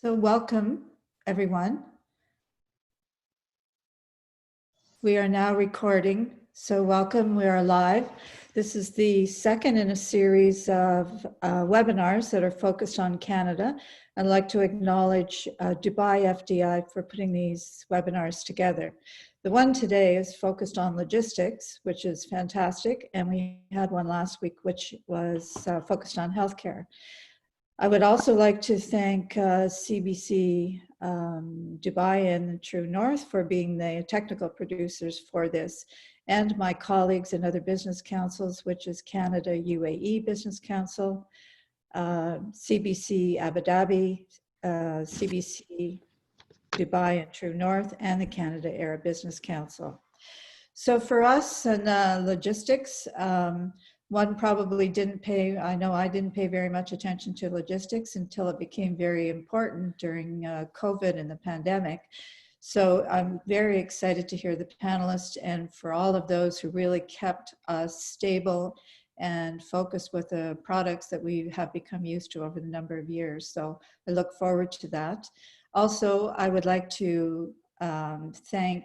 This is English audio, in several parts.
So welcome, everyone. We are now recording, so welcome, we are live. This is the second in a series of webinars that are focused on Canada. I'd like to acknowledge Dubai FDI for putting these webinars together. The one today is focused on logistics, which is fantastic, and we had one last week which was focused on healthcare. I would also like to thank CBC Dubai and True North for being the technical producers for this, and my colleagues in other business councils, which is Canada UAE Business Council, CBC Abu Dhabi, CBC Dubai and True North, and the Canada Arab Business Council. So for us in logistics, one probably didn't pay, I know I didn't pay very much attention to logistics until it became very important during COVID and the pandemic. So I'm very excited to hear the panelists and for all of those who really kept us stable and focused with the products that we have become used to over the number of years. So I look forward to that. Also, I would like to thank,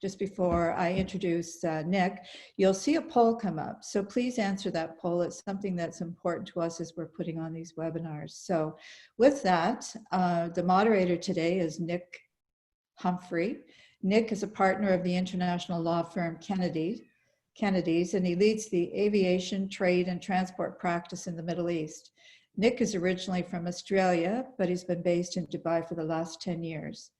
just before I introduce Nick, you'll see a poll come up. So please answer that poll. It's something that's important to us as we're putting on these webinars. So with that, the moderator today is Nick Humphrey. Nick is a partner of the international law firm Kennedy's, and he leads the aviation, trade, and transport practice in the Middle East. Nick is originally from Australia, but he's been based in Dubai for the last 10 years.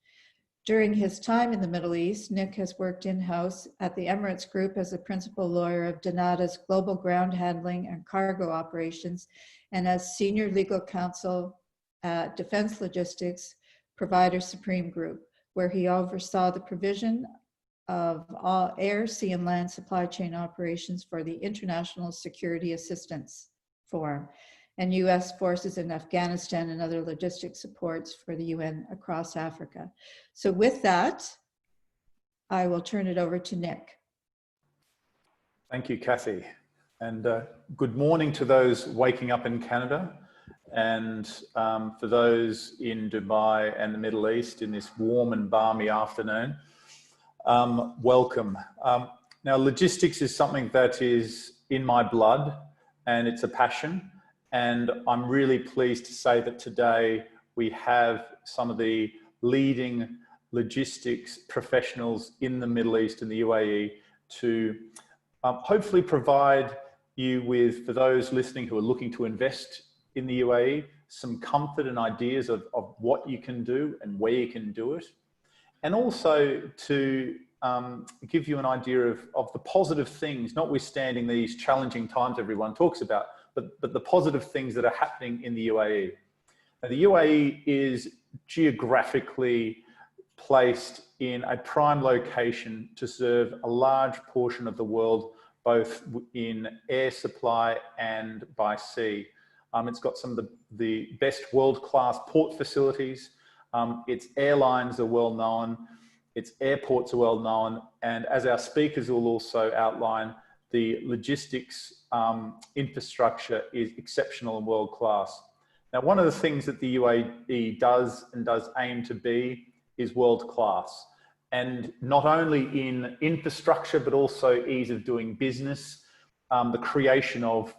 During his time in the Middle East, Nick has worked in-house at the Emirates Group as a principal lawyer of Donata's global ground handling and cargo operations, and as senior legal counsel at Defense Logistics Provider Supreme Group, where he oversaw the provision of all air, sea, and land supply chain operations for the International Security Assistance Forum and U.S. forces in Afghanistan and other logistic supports for the UN across Africa. So with that, I will turn it over to Nick. Thank you, Kathy. And good morning to those waking up in Canada, and for those in Dubai and the Middle East in this warm and balmy afternoon, welcome. Now, logistics is something that is in my blood, and it's a passion. And I'm really pleased to say that today we have some of the leading logistics professionals in the Middle East and the UAE to hopefully provide you with, for those listening who are looking to invest in the UAE, some comfort and ideas of what you can do and where you can do it. And also to give you an idea of the positive things, notwithstanding these challenging times everyone talks about, but the positive things that are happening in the UAE. Now, the UAE is geographically placed in a prime location to serve a large portion of the world, both in air supply and by sea. It's got some of the best world-class port facilities. Its airlines are well known. Its airports are well known. And as our speakers will also outline, the logistics infrastructure is exceptional and world-class. Now, one of the things that the UAE does aim to be is world-class. And not only in infrastructure, but also ease of doing business, the creation of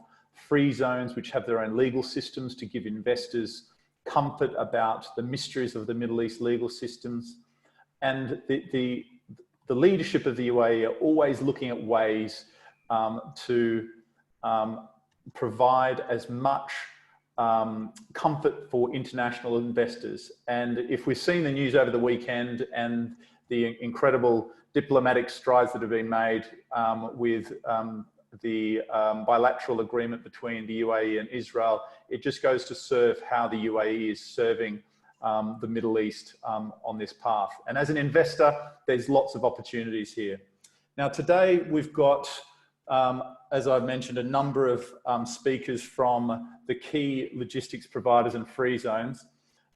free zones which have their own legal systems to give investors comfort about the mysteries of the Middle East legal systems. And the leadership of the UAE are always looking at ways to provide as much comfort for international investors. And if we've seen the news over the weekend and the incredible diplomatic strides that have been made with the bilateral agreement between the UAE and Israel, it just goes to serve how the UAE is serving the Middle East on this path. And as an investor, there's lots of opportunities here. Now, today we've got, as I've mentioned, a number of speakers from the key logistics providers and free zones.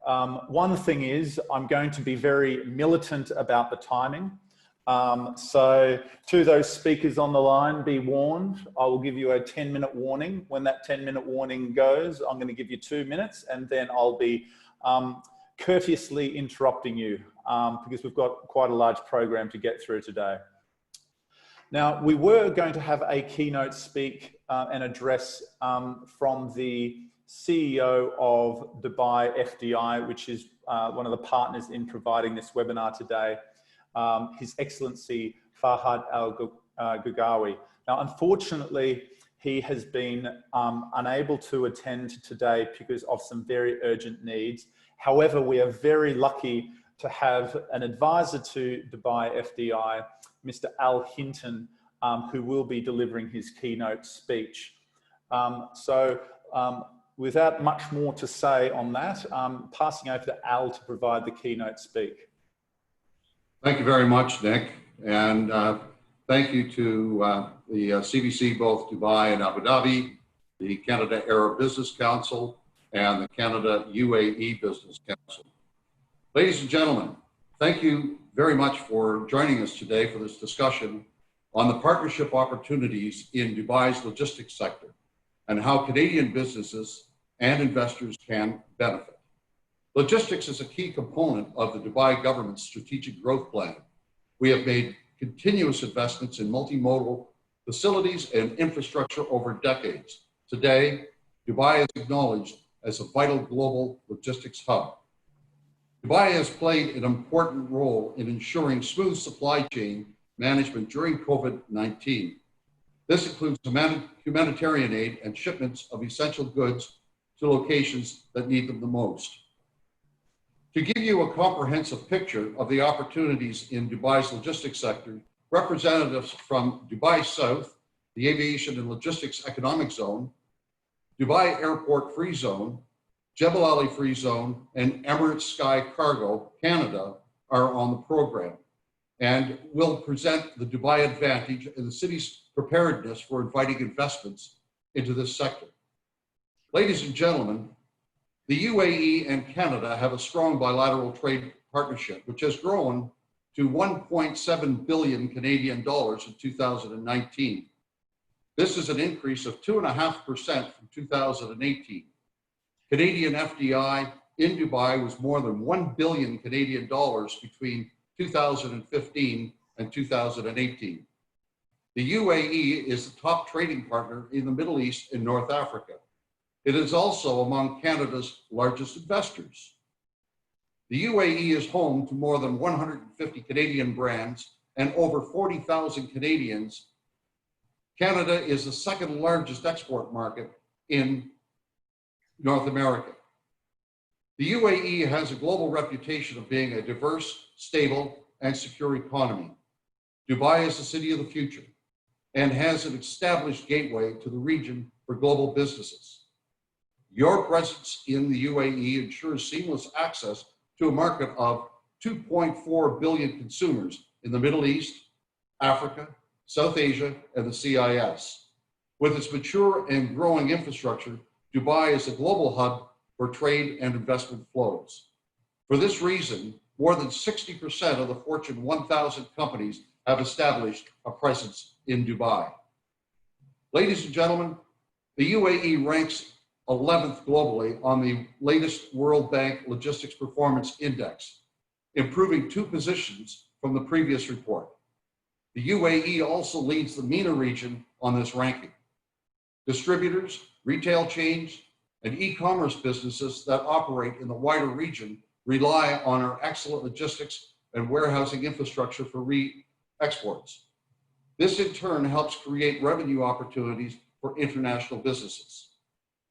One thing is, I'm going to be very militant about the timing. So to those speakers on the line, be warned, I will give you a 10-minute warning. When that 10-minute warning goes, I'm going to give you 2 minutes, and then I'll be courteously interrupting you because we've got quite a large program to get through today. Now, we were going to have a keynote speak and address from the CEO of Dubai FDI, which is one of the partners in providing this webinar today, His Excellency Farhad Al-Gagawi. Now, unfortunately, he has been unable to attend today because of some very urgent needs. However, we are very lucky to have an advisor to Dubai FDI, Mr. Al Hinton, who will be delivering his keynote speech. Without much more to say on that, passing over to Al to provide the keynote speak. Thank you very much, Nick. And thank you to the CBC, both Dubai and Abu Dhabi, the Canada UAE Business Council, and the Canada UAE Business Council. Ladies and gentlemen, thank you very much for joining us today for this discussion on the partnership opportunities in Dubai's logistics sector and how Canadian businesses and investors can benefit. Logistics is a key component of the Dubai government's strategic growth plan. We have made continuous investments in multimodal facilities and infrastructure over decades. Today, Dubai is acknowledged as a vital global logistics hub. Dubai has played an important role in ensuring smooth supply chain management during COVID-19. This includes humanitarian aid and shipments of essential goods to locations that need them the most. To give you a comprehensive picture of the opportunities in Dubai's logistics sector, representatives from Dubai South, the Aviation and Logistics Economic Zone, Dubai Airport Free Zone, Jebel Ali Free Zone, and Emirates Sky Cargo Canada are on the program and will present the Dubai advantage and the city's preparedness for inviting investments into this sector. Ladies and gentlemen, the UAE and Canada have a strong bilateral trade partnership, which has grown to 1.7 billion Canadian dollars in 2019. This is an increase of 2.5% from 2018. Canadian FDI in Dubai was more than 1 billion Canadian dollars between 2015 and 2018. The UAE is the top trading partner in the Middle East and North Africa. It is also among Canada's largest investors. The UAE is home to more than 150 Canadian brands and over 40,000 Canadians. Canada is the second largest export market in North America. The UAE has a global reputation of being a diverse, stable, and secure economy. Dubai is the city of the future and has an established gateway to the region for global businesses. Your presence in the UAE ensures seamless access to a market of 2.4 billion consumers in the Middle East, Africa, South Asia, and the CIS. With its mature and growing infrastructure, Dubai is a global hub for trade and investment flows. For this reason, more than 60% of the Fortune 1000 companies have established a presence in Dubai. Ladies and gentlemen, the UAE ranks 11th globally on the latest World Bank Logistics Performance Index, improving 2 positions from the previous report. The UAE also leads the MENA region on this ranking. Distributors, retail chains, and e-commerce businesses that operate in the wider region rely on our excellent logistics and warehousing infrastructure for exports. This in turn helps create revenue opportunities for international businesses.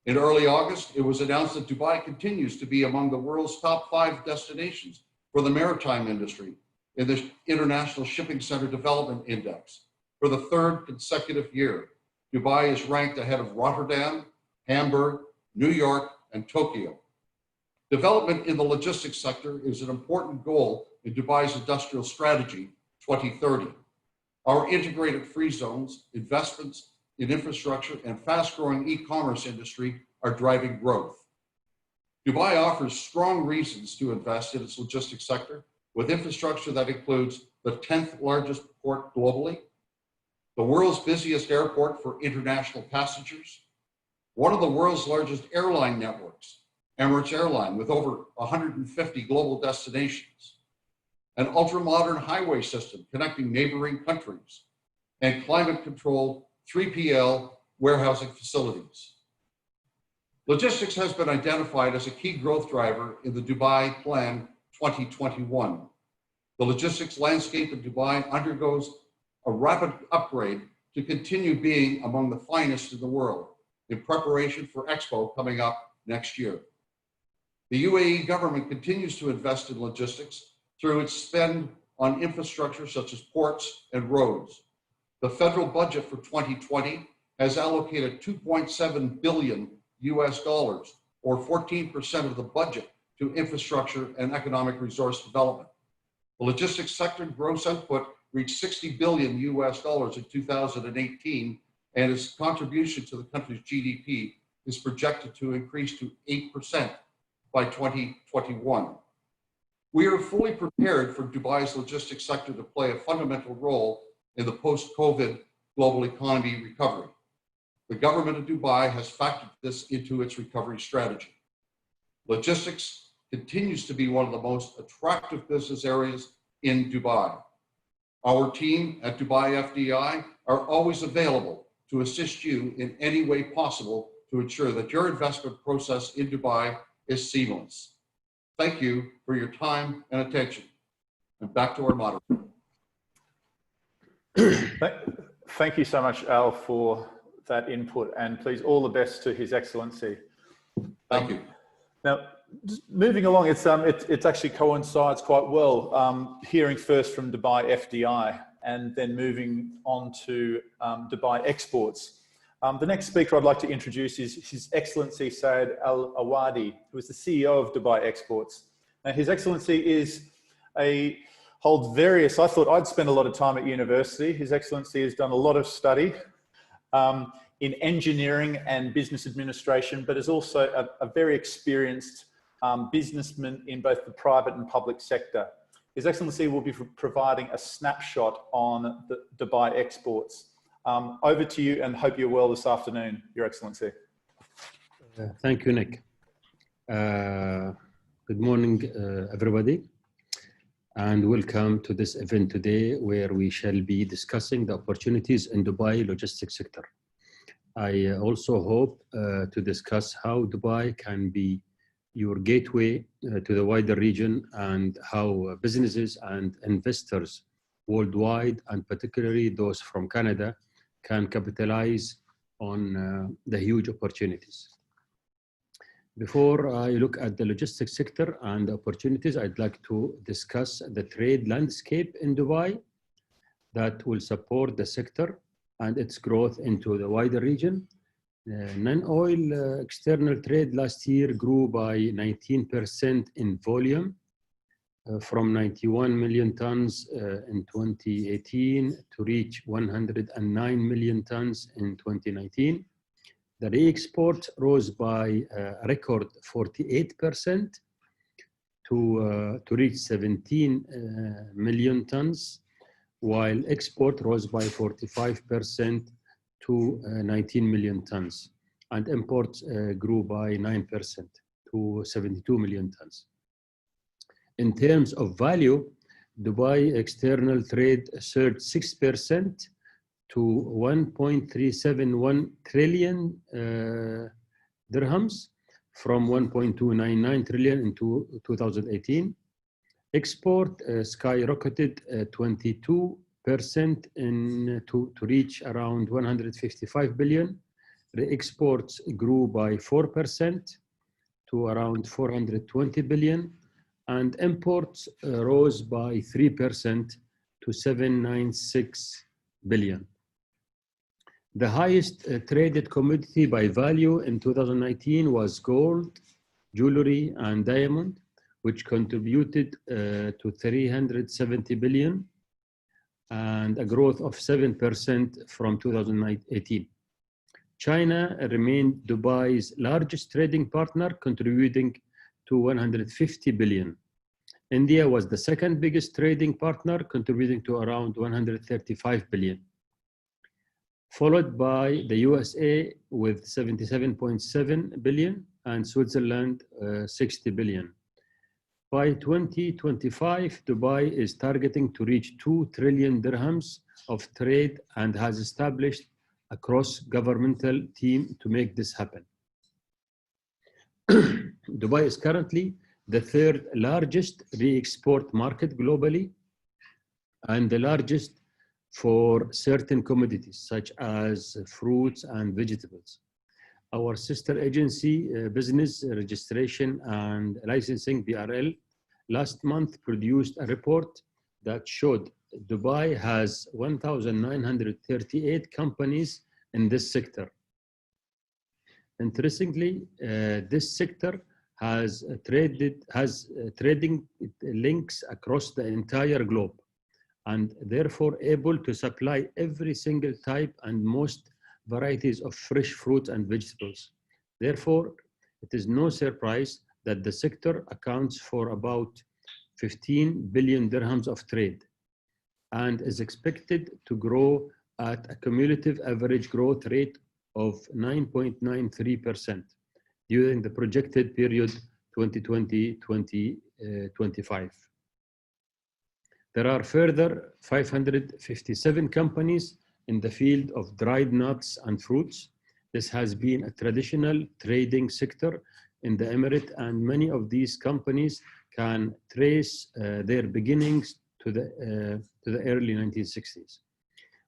In early August, it was announced that Dubai continues to be among the world's top 5 destinations for the maritime industry in the International Shipping Center Development Index. For the 3rd consecutive year, Dubai is ranked ahead of Rotterdam, Hamburg, New York, and Tokyo. Development in the logistics sector is an important goal in Dubai's industrial strategy 2030. Our integrated free zones, investments in infrastructure, and fast-growing e-commerce industry are driving growth. Dubai offers strong reasons to invest in its logistics sector, with infrastructure that includes the 10th largest port globally, the world's busiest airport for international passengers, one of the world's largest airline networks, Emirates Airline with over 150 global destinations, an ultra-modern highway system connecting neighboring countries, and climate-controlled 3PL warehousing facilities. Logistics has been identified as a key growth driver in the Dubai Plan 2021. The logistics landscape in Dubai undergoes a rapid upgrade to continue being among the finest in the world in preparation for Expo coming up next year. The UAE government continues to invest in logistics through its spend on infrastructure such as ports and roads. The federal budget for 2020 has allocated $2.7 billion US, or 14% of the budget, to infrastructure and economic resource development. The logistics sector gross output reached $60 billion US in 2018, and its contribution to the country's GDP is projected to increase to 8% by 2021. We are fully prepared for Dubai's logistics sector to play a fundamental role in the post-COVID global economy recovery. The government of Dubai has factored this into its recovery strategy. Logistics continues to be one of the most attractive business areas in Dubai. Our team at Dubai FDI are always available to assist you in any way possible to ensure that your investment process in Dubai is seamless. Thank you for your time and attention. And back to our moderator. Thank you so much, Al, for that input, and please all the best to His Excellency. Thank you. Now, just moving along, it's actually coincides quite well, hearing first from Dubai FDI and then moving on to Dubai exports. The next speaker I'd like to introduce is His Excellency Saeed Al Awadi, who is the CEO of Dubai Exports. Now, His Excellency holds various, I thought I'd spend a lot of time at university. His Excellency has done a lot of study in engineering and business administration, but is also a very experienced businessman in both the private and public sector. His Excellency will be providing a snapshot on the Dubai exports. Over to you, and hope you're well this afternoon, Your Excellency. Thank you, Nick. Good morning, everybody, and welcome to this event today, where we shall be discussing the opportunities in Dubai logistics sector. I also hope to discuss how Dubai can be your gateway to the wider region, and how businesses and investors worldwide, and particularly those from Canada, can capitalize on the huge opportunities. Before I look at the logistics sector and the opportunities, I'd like to discuss the trade landscape in Dubai that will support the sector and its growth into the wider region. Non-oil external trade last year grew by 19% in volume, from 91 million tons in 2018 to reach 109 million tons in 2019. The re-export rose by a record 48% to reach 17 million tons, while export rose by 45% to 19 million tons, and imports grew by 9% to 72 million tons. In terms of value, Dubai external trade surged 6% to 1.371 trillion dirhams from 1.299 trillion in 2018. Export skyrocketed 22% to reach around 155 billion. The exports grew by 4% to around 420 billion, and imports rose by 3% to 796 billion. The highest traded commodity by value in 2019 was gold, jewelry, and diamond, which contributed to 370 billion and a growth of 7% from 2018. China remained Dubai's largest trading partner, contributing to 150 billion. India was the second biggest trading partner, contributing to around 135 billion. followed by the USA with 77.7 billion and Switzerland 60 billion. By 2025, Dubai is targeting to reach 2 trillion dirhams of trade and has established a cross-governmental team to make this happen. Dubai is currently the third largest re-export market globally and the largest for certain commodities such as fruits and vegetables. Our sister agency, Business Registration and Licensing, BRL, last month produced a report that showed Dubai has 1,938 companies in this sector. Interestingly, this sector has trading links across the entire globe and therefore able to supply every single type and most varieties of fresh fruits and vegetables. Therefore, it is no surprise that the sector accounts for about 15 billion dirhams of trade and is expected to grow at a cumulative average growth rate of 9.93% during the projected period 2020-2025. There are further 557 companies in the field of dried nuts and fruits. This has been a traditional trading sector in the Emirate, and many of these companies can trace their beginnings to the early 1960s.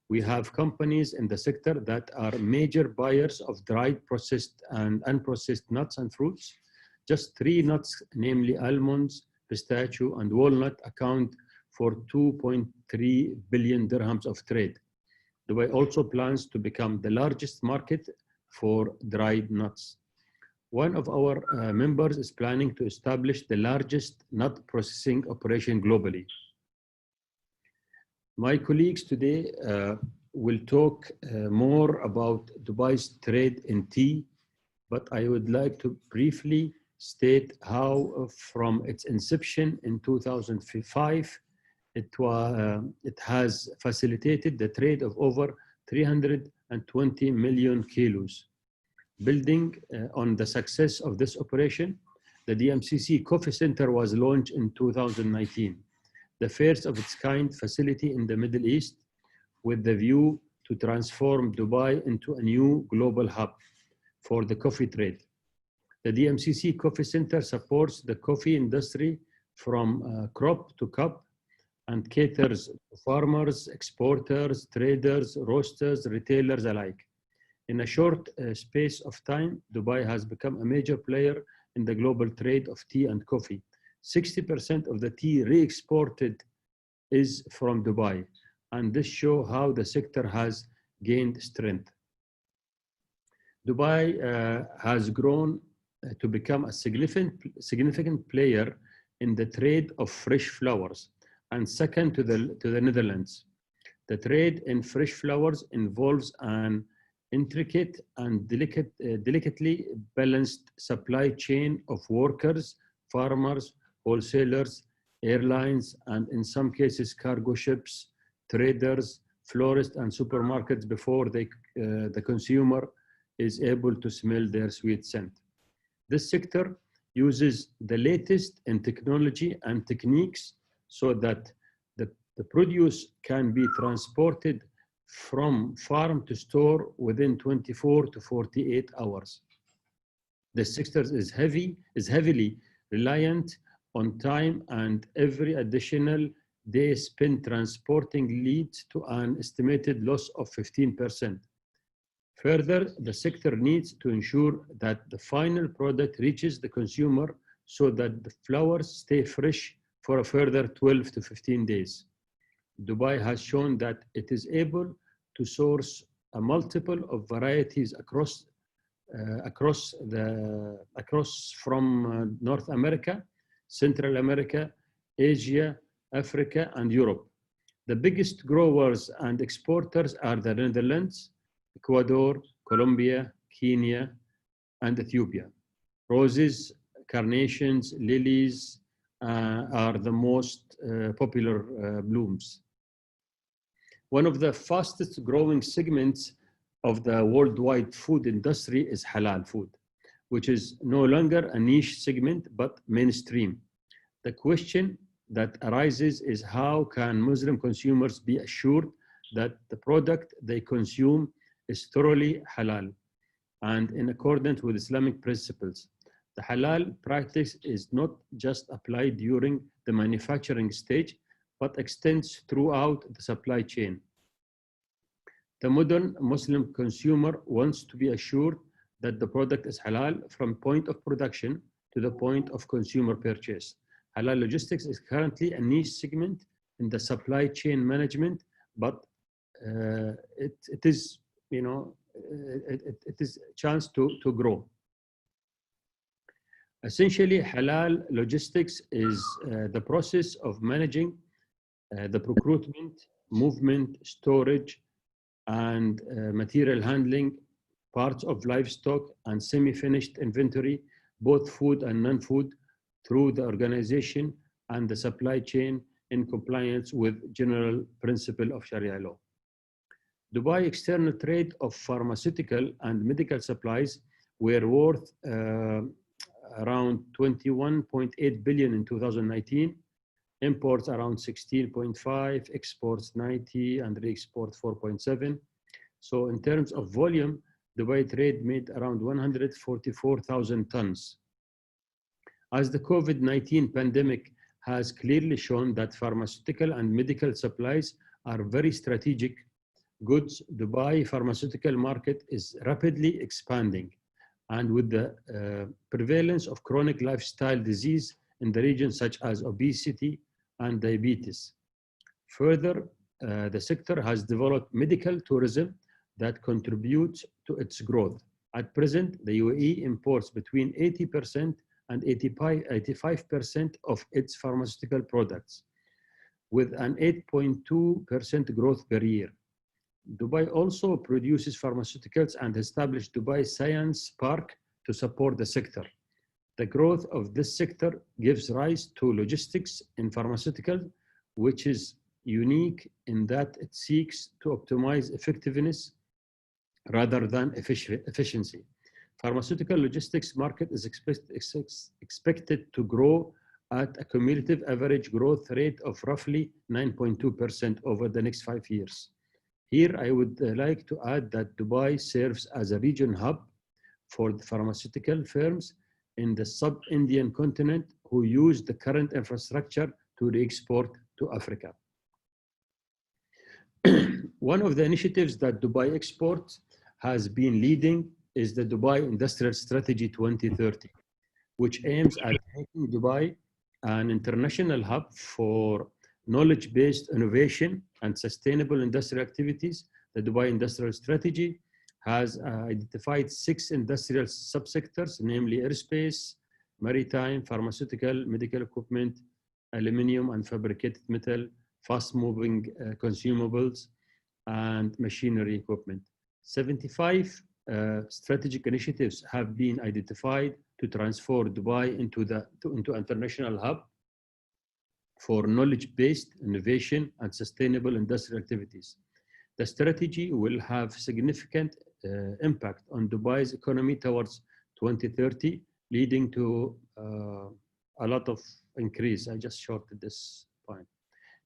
We have companies in the sector that are major buyers of dried, processed, and unprocessed nuts and fruits. Just 3 nuts, namely almonds, pistachio, and walnut, account for 2.3 billion dirhams of trade. Dubai also plans to become the largest market for dried nuts. One of our members is planning to establish the largest nut processing operation globally. My colleagues today will talk more about Dubai's trade in tea, but I would like to briefly state how from its inception in 2005, it has facilitated the trade of over 320 million kilos. Building on the success of this operation, the DMCC Coffee Center was launched in 2019, the first of its kind facility in the Middle East, with the view to transform Dubai into a new global hub for the coffee trade. The DMCC Coffee Center supports the coffee industry from crop to cup and caters to farmers, exporters, traders, roasters, retailers alike. In a short space of time, Dubai has become a major player in the global trade of tea and coffee. 60% of the tea re-exported is from Dubai, and this shows how the sector has gained strength. Dubai has grown to become a significant player in the trade of fresh flowers, and second to the Netherlands. The trade in fresh flowers involves an intricate and delicately balanced supply chain of workers, farmers, wholesalers, airlines, and in some cases cargo ships, traders, florists, and supermarkets before the consumer is able to smell their sweet scent. This sector uses the latest in technology and techniques so that the produce can be transported from farm to store within 24 to 48 hours. The sector is heavily reliant on time, and every additional day spent transporting leads to an estimated loss of 15%. Further, the sector needs to ensure that the final product reaches the consumer so that the flowers stay fresh for a further 12 to 15 days. Dubai has shown that it is able to source a multiple of varieties across from North America, Central America, Asia, Africa, and Europe. The biggest growers and exporters are the Netherlands, Ecuador, Colombia, Kenya, and Ethiopia. Roses, carnations, lilies are the most popular blooms. One of the fastest growing segments of the worldwide food industry is halal food, which is no longer a niche segment, but mainstream. The question that arises is how can Muslim consumers be assured that the product they consume is thoroughly halal and in accordance with Islamic principles? The halal practice is not just applied during the manufacturing stage, but extends throughout the supply chain. The modern Muslim consumer wants to be assured that the product is halal from point of production to the point of consumer purchase. Halal logistics is currently a niche segment in the supply chain management, but it is, you know, it is a chance to grow. Essentially, halal logistics is the process of managing the procurement, movement, storage, and material handling, parts of livestock and semi-finished inventory, both food and non-food, through the organization and the supply chain in compliance with general principle of Sharia law. Dubai external trade of pharmaceutical and medical supplies were worth around 21.8 billion in 2019, imports around 16.5, exports 90, and re-export 4.7. So in terms of volume, Dubai trade made around 144,000 tons. As the COVID-19 pandemic has clearly shown that pharmaceutical and medical supplies are very strategic goods, Dubai pharmaceutical market is rapidly expanding. And with the prevalence of chronic lifestyle disease in the region, such as obesity and diabetes. Further, the sector has developed medical tourism that contributes to its growth. At present, the UAE imports between 80% and 85% of its pharmaceutical products, with an 8.2% growth per year. Dubai also produces pharmaceuticals and established Dubai Science Park to support the sector. The growth of this sector gives rise to logistics in pharmaceutical, which is unique in that it seeks to optimize effectiveness rather than efficiency. Pharmaceutical logistics market is expected to grow at a cumulative average growth rate of roughly 9.2% over the next 5 years. Here, I would like to add that Dubai serves as a region hub for the pharmaceutical firms in the sub-Indian continent who use the current infrastructure to re-export to Africa. One of the initiatives that Dubai Export has been leading is the Dubai Industrial Strategy 2030, which aims at making Dubai an international hub for knowledge-based innovation and sustainable industrial activities. The Dubai Industrial Strategy has identified 6 industrial subsectors, namely aerospace, maritime, pharmaceutical, medical equipment, aluminum and fabricated metal, fast-moving consumables, and machinery equipment. 75 strategic initiatives have been identified to transform Dubai into international hub for knowledge-based innovation and sustainable industrial activities. The strategy will have significant impact on Dubai's economy towards 2030, leading to a lot of increase. I just shorted this point.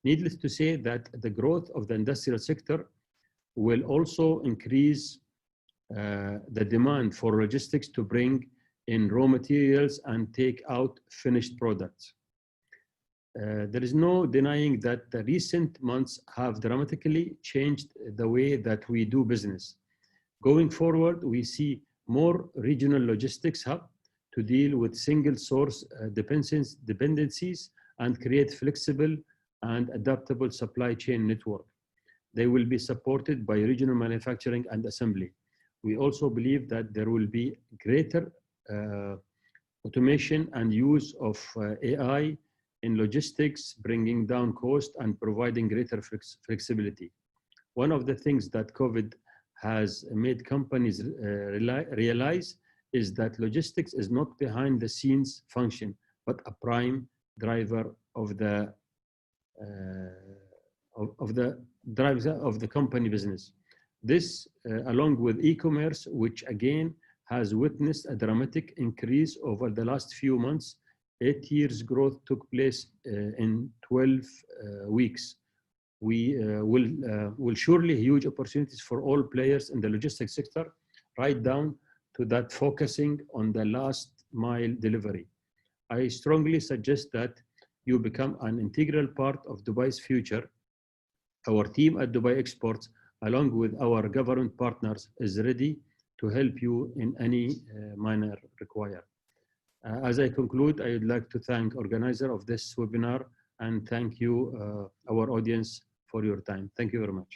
Needless to say that the growth of the industrial sector will also increase the demand for logistics to bring in raw materials and take out finished products. There is no denying that the recent months have dramatically changed the way that we do business. Going forward, we see more regional logistics hub to deal with single source dependencies and create flexible and adaptable supply chain network. They will be supported by regional manufacturing and assembly. We also believe that there will be greater automation and use of AI in logistics, bringing down cost and providing greater flexibility. One of the things that COVID has made companies realize is that logistics is not behind the scenes function, but a prime driver of the company business. This, along with e-commerce, which again has witnessed a dramatic increase over the last few months. 8 years growth took place in 12 weeks. We will surely huge opportunities for all players in the logistics sector, right down to that focusing on the last mile delivery. I strongly suggest that you become an integral part of Dubai's future. Our team at Dubai Exports, along with our government partners, is ready to help you in any manner required. As I conclude, I would like to thank organizer of this webinar and thank you, our audience, for your time. Thank you very much.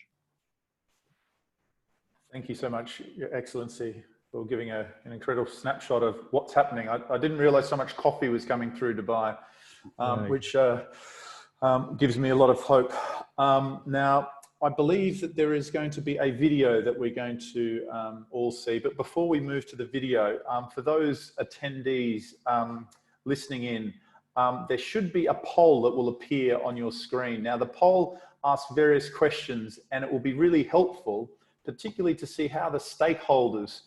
Thank you so much, Your Excellency, for giving an incredible snapshot of what's happening. I didn't realize so much coffee was coming through Dubai, which gives me a lot of hope. Now, I believe that there is going to be a video that we're going to all see. But before we move to the video, for those attendees listening in, there should be a poll that will appear on your screen. Now, the poll asks various questions, and it will be really helpful, particularly to see how the stakeholders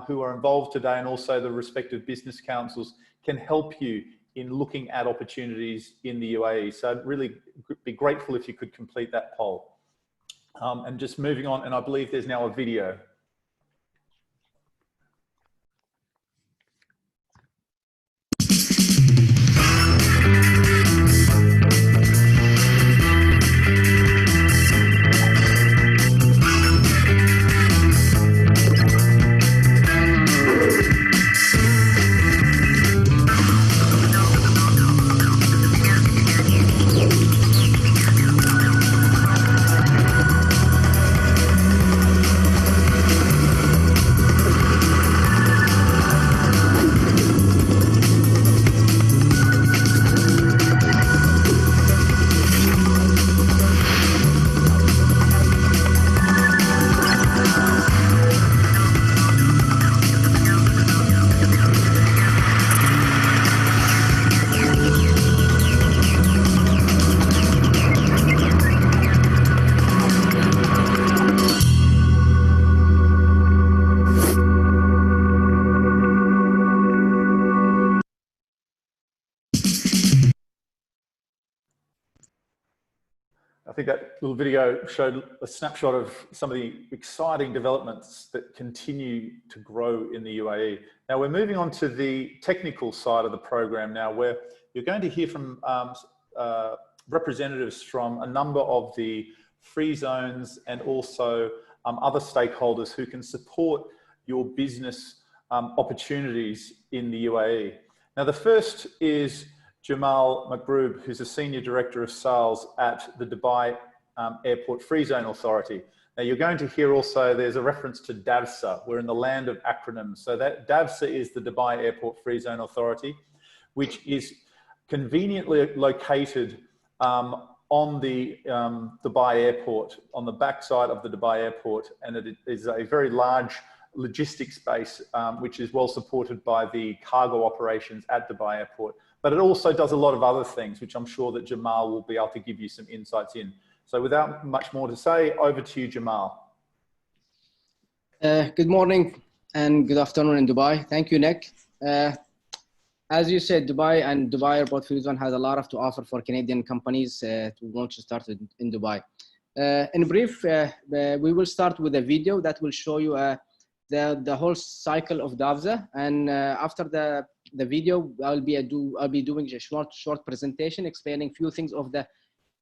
who are involved today and also the respective business councils can help you in looking at opportunities in the UAE. So I'd really be grateful if you could complete that poll. And just moving on, and I believe there's now a video. I think that little video showed a snapshot of some of the exciting developments that continue to grow in the UAE. Now we're moving on to the technical side of the program now, where you're going to hear from representatives from a number of the free zones and also other stakeholders who can support your business opportunities in the UAE. Now the first is Jamal Makroob, who's a Senior Director of Sales at the Dubai Airport Free Zone Authority. Now you're going to hear also, there's a reference to DAVSA. We're in the land of acronyms. So that DAVSA is the Dubai Airport Free Zone Authority, which is conveniently located on the Dubai Airport, on the backside of the Dubai Airport. And it is a very large logistics base, which is well supported by the cargo operations at Dubai Airport. But it also does a lot of other things, which I'm sure that Jamal will be able to give you some insights in. So without much more to say, over to you, Jamal. Good morning and good afternoon in Dubai. Thank you, Nick. As you said, Dubai and Dubai Airport Free Zone has a lot to offer for Canadian companies who want to start in Dubai. In brief, we will start with a video that will show you the whole cycle of DAVSA, and after the video, I'll be doing a short presentation explaining a few things of the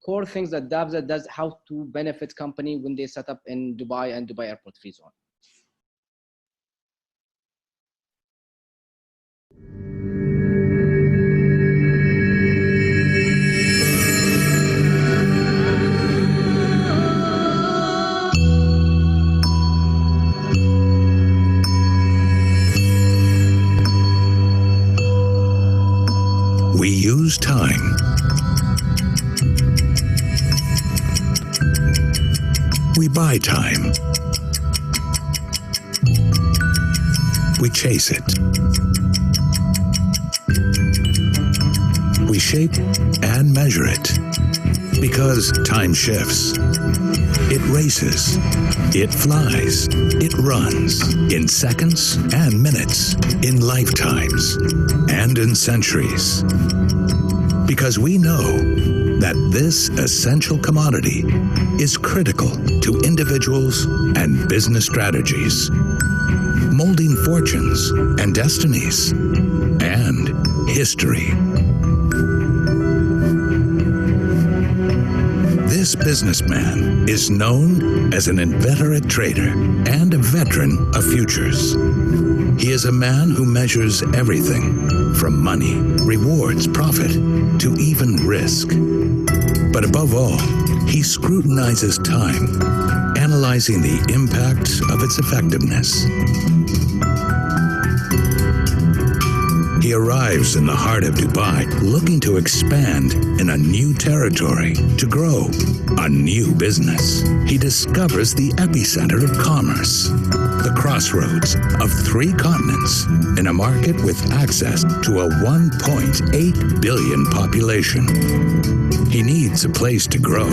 core things that DAVSA does, how to benefit company when they set up in Dubai and Dubai Airport Free Zone. We use time. We buy time. We chase it. We shape and measure it. Because time shifts. It races. It flies. It runs in seconds and minutes, in lifetimes, and in centuries. Because we know that this essential commodity is critical to individuals and business strategies, molding fortunes and destinies and history. This businessman is known as an inveterate trader and a veteran of futures. He is a man who measures everything from money, rewards, profit, to even risk. But above all, he scrutinizes time, analyzing the impact of its effectiveness. He arrives in the heart of Dubai looking to expand in a new territory, to grow a new business. He discovers the epicenter of commerce, the crossroads of 3 continents in a market with access to a 1.8 billion population. He needs a place to grow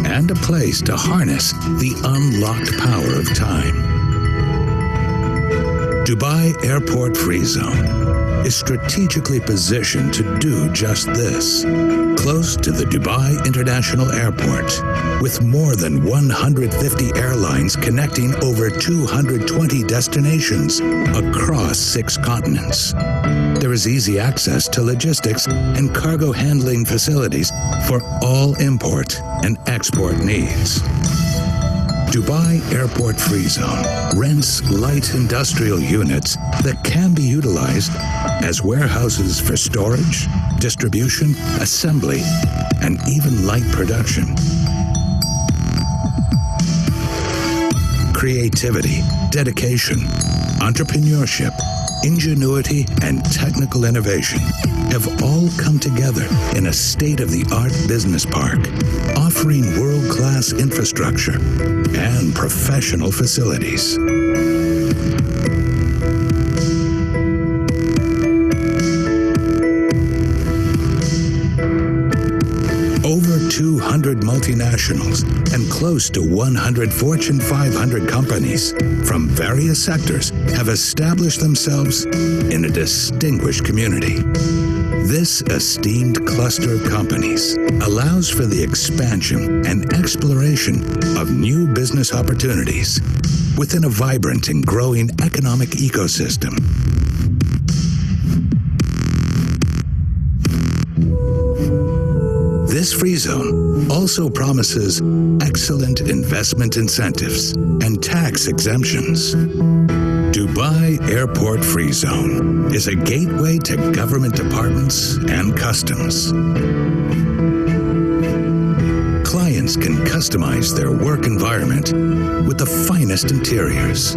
and a place to harness the unlocked power of time. Dubai Airport Free Zone is strategically positioned to do just this, close to the Dubai International Airport, with more than 150 airlines connecting over 220 destinations across 6 continents. There is easy access to logistics and cargo handling facilities for all import and export needs. Dubai Airport Free Zone rents light industrial units that can be utilized as warehouses for storage, distribution, assembly, and even light production. Creativity, dedication, entrepreneurship, ingenuity, and technical innovation have all come together in a state-of-the-art business park, offering world-class infrastructure and professional facilities. Over 200 multinationals and close to 100 Fortune 500 companies from various sectors have established themselves in a distinguished community. This esteemed cluster of companies allows for the expansion and exploration of new business opportunities within a vibrant and growing economic ecosystem. This free zone also promises excellent investment incentives and tax exemptions. Dubai Airport Free Zone is a gateway to government departments and customs. Clients can customize their work environment with the finest interiors.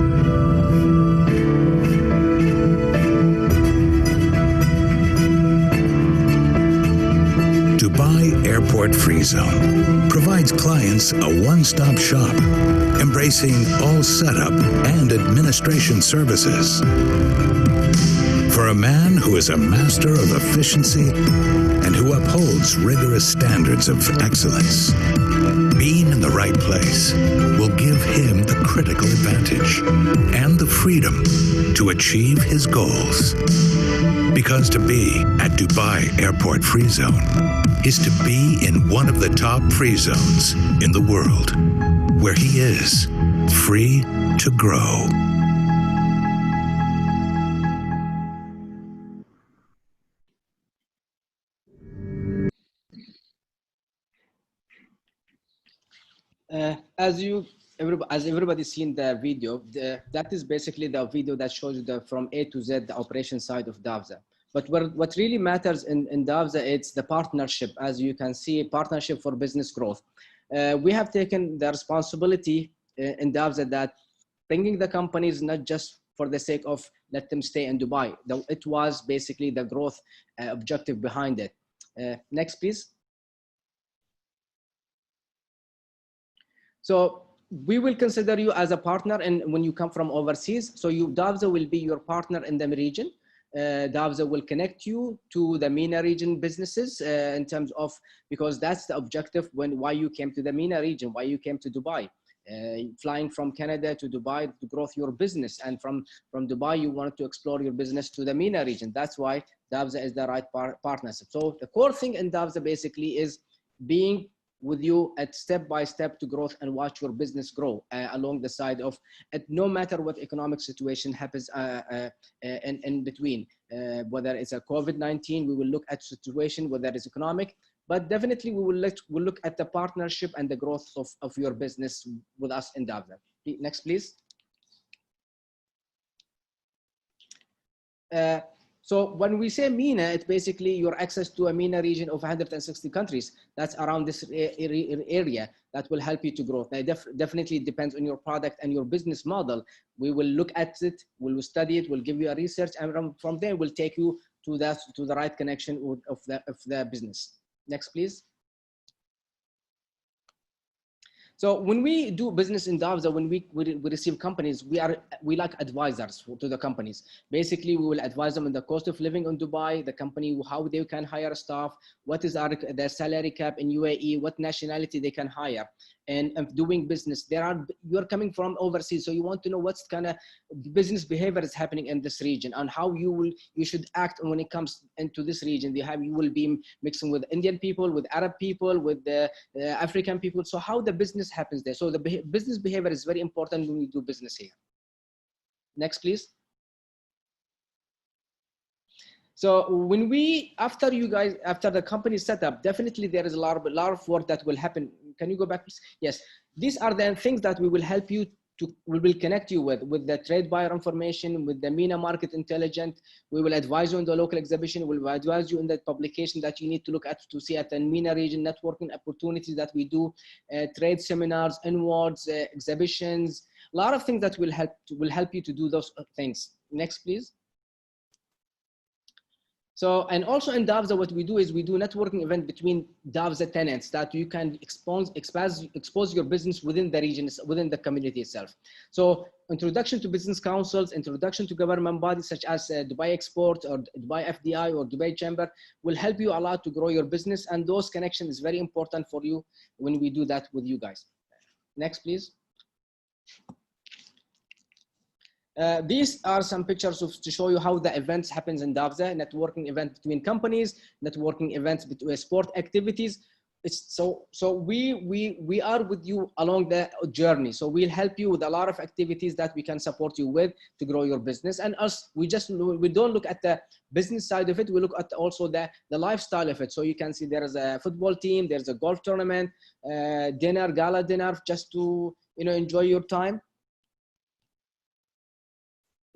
Dubai Airport Free Zone provides clients a one-stop shop, embracing all setup and administration services. For a man who is a master of efficiency and who upholds rigorous standards of excellence, being in the right place will give him the critical advantage and the freedom to achieve his goals. Because to be at Dubai Airport Free Zone is to be in one of the top free zones in the world, where he is free to grow. As everybody's seen the video, that is basically the video that shows you from A to Z, the operation side of DAVZA. But what really matters in DAVZA, it's the partnership. As you can see, partnership for business growth. We have taken the responsibility in DAVZA that bringing the companies not just for the sake of let them stay in Dubai. It was basically the growth objective behind it. Next, please. So we will consider you as a partner, and when you come from overseas, so DAVZA will be your partner in the region. DAVZA will connect you to the MENA region businesses in terms of, because that's the objective why you came to the MENA region, why you came to Dubai. Flying from Canada to Dubai to grow your business, and from Dubai you wanted to explore your business to the MENA region. That's why DAVZA is the right partnership. So the core thing in DAVZA basically is being with you at step by step to growth and watch your business grow along the side of it, no matter what economic situation happens in between. Whether it's a COVID-19, we will look at situation, whether it's economic, but definitely we'll look at the partnership and the growth of your business with us in DAVZA. Next, please. So when we say MENA, it's basically your access to a MENA region of 160 countries. That's around this area that will help you to grow. Now, definitely depends on your product and your business model. We will look at it, we'll study it, we'll give you a research, and from there we'll take you to the right connection of the business. Next, please. So when we do business in DAVZA, when we receive companies, we like advisors to the companies. Basically, we will advise them on the cost of living in Dubai, the company, how they can hire staff, what is their salary cap in UAE, what nationality they can hire, and doing business. You're coming from overseas, so you want to know what's kind of business behavior is happening in this region, and how you should act when it comes into this region. You will be mixing with Indian people, with Arab people, with the African people. So how the business happens there. So the business behavior is very important when we do business here. Next, please. So when after the company set up, definitely there is a lot of work that will happen. Can you go back, please? Yes. These are the things that we will help you we will connect you with the trade buyer information, with the MENA market intelligence. We will advise you on the local exhibition. We will advise you in the publication that you need to look at to see at the MENA region, networking opportunities that we do, trade seminars, inwards, exhibitions, a lot of things that will help you to do those things. Next, please. So, and also in DAVZA, what we do is we do networking event between DAVZA tenants that you can expose your business within the region, within the community itself. So introduction to business councils, introduction to government bodies such as Dubai Export or Dubai FDI or Dubai Chamber will help you a lot to grow your business. And those connections is very important for you when we do that with you guys. Next, please. These are some pictures to show you how the events happens in DAVZA, networking event between companies, networking events between sport activities. So we are with you along the journey. So we'll help you with a lot of activities that we can support you with to grow your business. And us, we don't look at the business side of it. We look at also the lifestyle of it. So you can see there is a football team, there's a golf tournament, dinner, gala dinner, just to enjoy your time.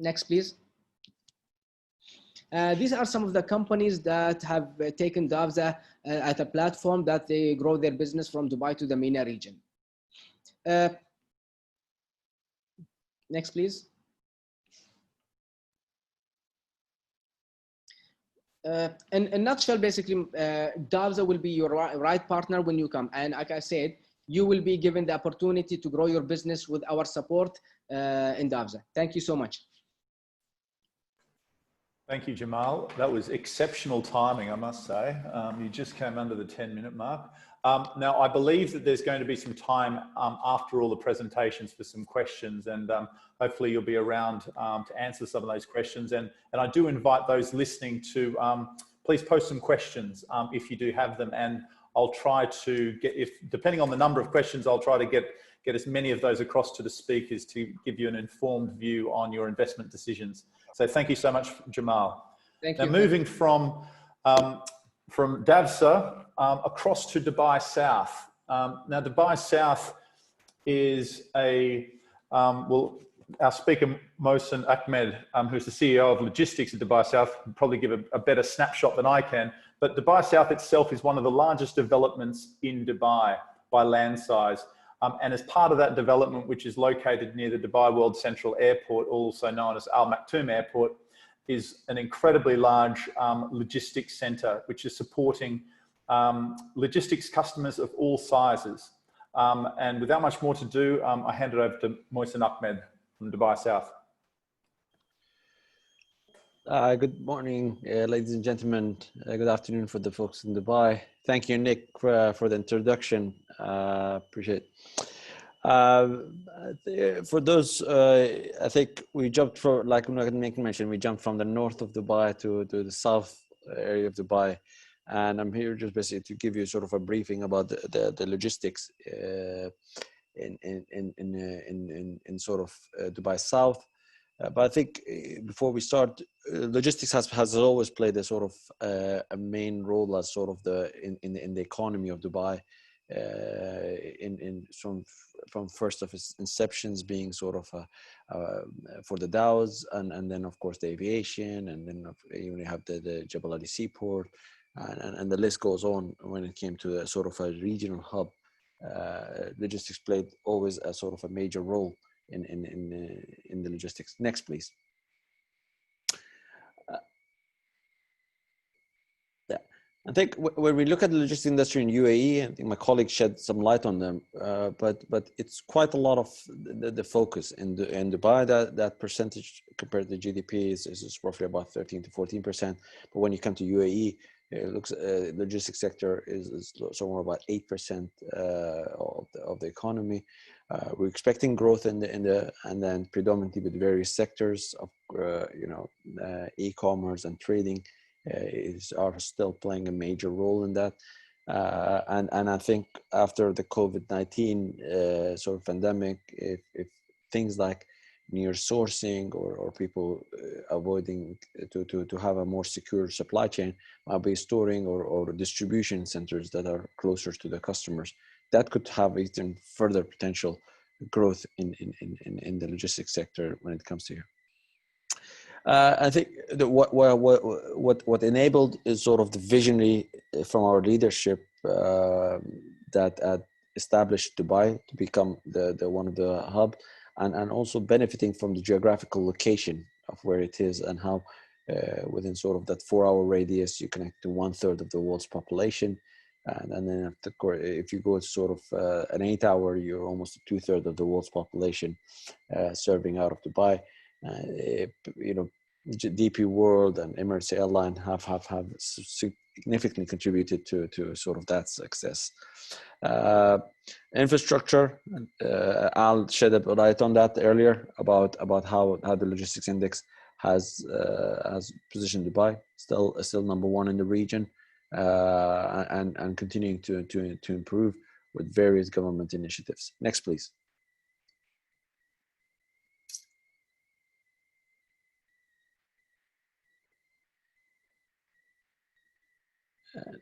Next, please. These are some of the companies that have taken DAVZA at a platform that they grow their business from Dubai to the MENA region. Next, please. In a nutshell, basically, DAVZA will be your right partner when you come. And like I said, you will be given the opportunity to grow your business with our support in DAVZA. Thank you so much. Thank you, Jamal. That was exceptional timing, I must say. You just came under the 10-minute mark. Now, I believe that there's going to be some time after all the presentations for some questions, and hopefully you'll be around to answer some of those questions. And I do invite those listening to please post some questions if you do have them, and I'll try to get, depending on the number of questions, I'll try to get as many of those across to the speakers to give you an informed view on your investment decisions. So thank you so much, Jamal. Thank you. Now moving from DAVZA across to Dubai South. Now Dubai South is well, our speaker, Mohsen Ahmed, who's the CEO of logistics at Dubai South, can probably give a better snapshot than I can. But Dubai South itself is one of the largest developments in Dubai by land size. And as part of that development, which is located near the Dubai World Central Airport, also known as Al Maktoum Airport, is an incredibly large logistics center, which is supporting logistics customers of all sizes. And without much more to do, I hand it over to Mohsen Ahmed from Dubai South. Good morning, ladies and gentlemen. Good afternoon for the folks in Dubai. Thank you, Nick, for the introduction. Appreciate it. For those, I think we jumped from, like Nick mentioned, we jumped from the north of Dubai to the south area of Dubai. And I'm here just basically to give you sort of a briefing about the logistics in sort of Dubai South. But I think before we start, logistics has always played a sort of a main role as sort of in the economy of Dubai, from first of its inceptions being sort of for the dhows, and then of course the aviation, and then you have the Jebel Ali seaport, and the list goes on. When it came to a sort of a regional hub, logistics played always a sort of a major role in the logistics. Next, please. Yeah, I think when we look at the logistics industry in UAE, I think my colleague shed some light on them, but it's quite a lot of the focus in Dubai. That percentage compared to GDP is roughly about 13 to 14%. But when you come to UAE, it looks logistics sector is somewhere about 8% of the economy. We're expecting growth in the and then predominantly with various sectors of e-commerce and trading are still playing a major role in that. And I think after the COVID-19 sort of pandemic, if things like near sourcing or people avoiding to have a more secure supply chain, might be storing or distribution centers that are closer to the customers, that could have even further potential growth in the logistics sector when it comes to here. I think that what enabled is sort of the visionary from our leadership that established Dubai to become the one of the hub, and also benefiting from the geographical location of where it is, and how within sort of that 4-hour radius you connect to 1/3 of the world's population. And then if you go to sort of an 8-hour, you're almost 2/3 of the world's population serving out of Dubai. DP World and Emirates Airline have significantly contributed to sort of that success. Infrastructure, I'll shed a light on that earlier about how the logistics index has positioned Dubai still number one in the region, and continuing to improve with various government initiatives. Next, please.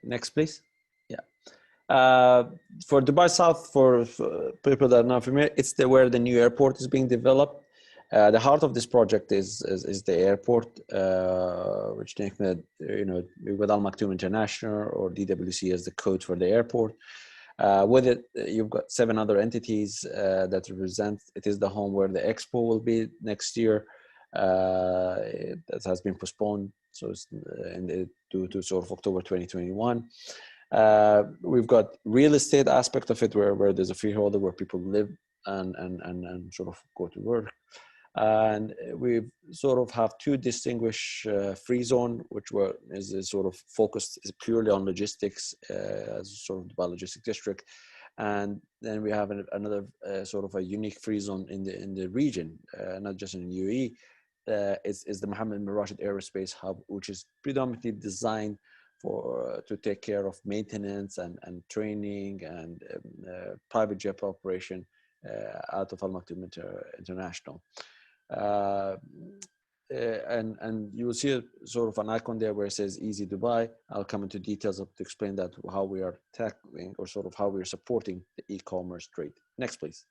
Next, please. Yeah. For Dubai South, for people that are not familiar, it's where the new airport is being developed. The heart of this project is the airport, which with Al Maktoum International, or DWC as the code for the airport. With it, you've got 7 other entities that represent. It is the home where the expo will be next year. That has been postponed, so it's to sort of October 2021. We've got real estate aspect of it, where there's a freeholder where people live and sort of go to work. And we sort of have 2 distinguished free zone, which is sort of focused purely on logistics, as sort of the logistics district. And then we have another sort of a unique free zone in the region, not just in UAE. Is the Mohammed bin Rashid Aerospace Hub, which is predominantly designed to take care of maintenance and training and private jet operation out of Al Maktoum International. And you will see a sort of an icon there where it says Easy Dubai. I'll come into details to explain that, how we are tackling or sort of how we are supporting the e-commerce trade. Next, please.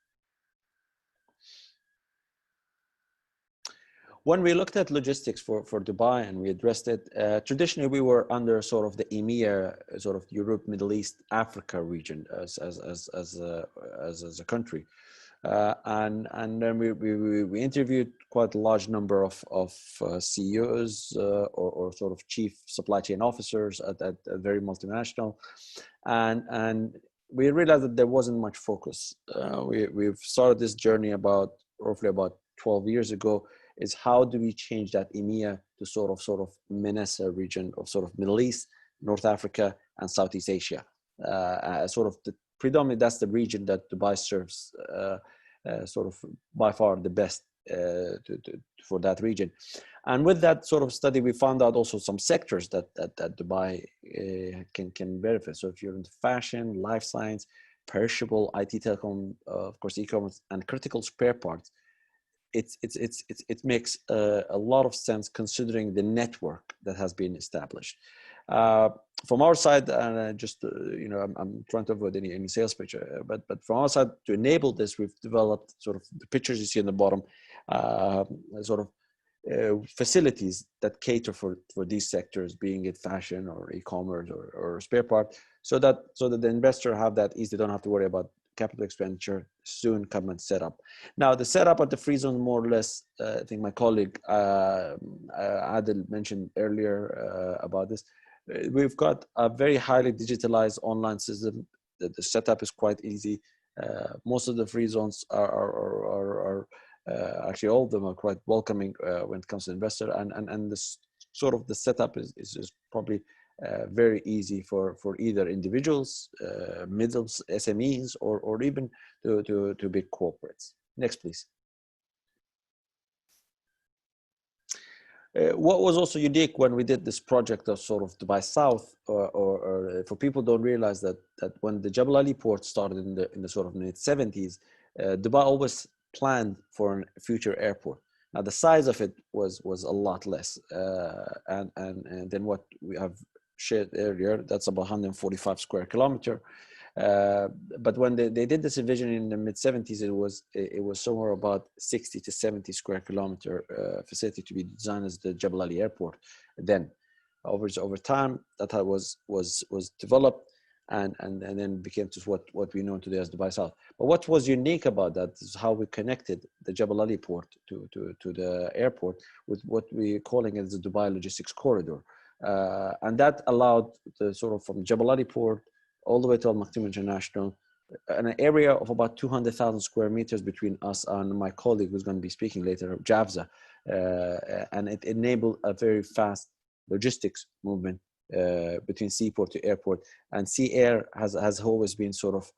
When we looked at logistics for Dubai and we addressed it, traditionally we were under sort of the EMEA, sort of Europe, Middle East, Africa region as a country. And then we interviewed quite a large number of CEOs or sort of chief supply chain officers at very multinational, and we realized that there wasn't much focus. We've started this journey roughly about 12 years ago, is how do we change that EMEA to sort of MENASA region of sort of Middle East, North Africa, and Southeast Asia. Predominantly that's the region that Dubai serves sort of by far the best for that region. And with that sort of study, we found out also some sectors that Dubai can benefit. So if you're into fashion, life science, perishable, IT, telecom, of course, e-commerce, and critical spare parts, it makes a lot of sense considering the network that has been established. From our side, and I'm trying to avoid any sales pitch, but from our side, to enable this, we've developed sort of the pictures you see in the bottom, facilities that cater for these sectors, being it fashion or e-commerce or spare part, so that the investor have that easy. They don't have to worry about capital expenditure, soon come and set up. Now the setup at the free zone, more or less, I think my colleague Adil mentioned earlier about this. We've got a very highly digitalized online system. The setup is quite easy. Most of the free zones are actually all of them are quite welcoming when it comes to investor, and this sort of the setup is probably very easy for either individuals, middle SMEs, or even to big corporates. Next, please. What was also unique when we did this project of sort of Dubai South, or for people don't realize that when the Jebel Ali port started in the sort of mid-70s, Dubai always planned for a future airport. Now the size of it was a lot less, and then what we have shared earlier, that's about 145 square kilometer. But when they did this vision in the mid-70s, it was somewhere about 60 to 70 square kilometer facility to be designed as the Jebel Ali airport. Then over time that was developed and then became to what we know today as Dubai South. But what was unique about that is how we connected the Jebel Ali port to the airport with what we're calling as the Dubai Logistics Corridor. And that allowed the sort of from Jebel Ali port all the way to Al-Maktoum International, an area of about 200,000 square meters between us and my colleague who's going to be speaking later, Javza. And it enabled a very fast logistics movement between seaport to airport. And Sea Air has always been sort of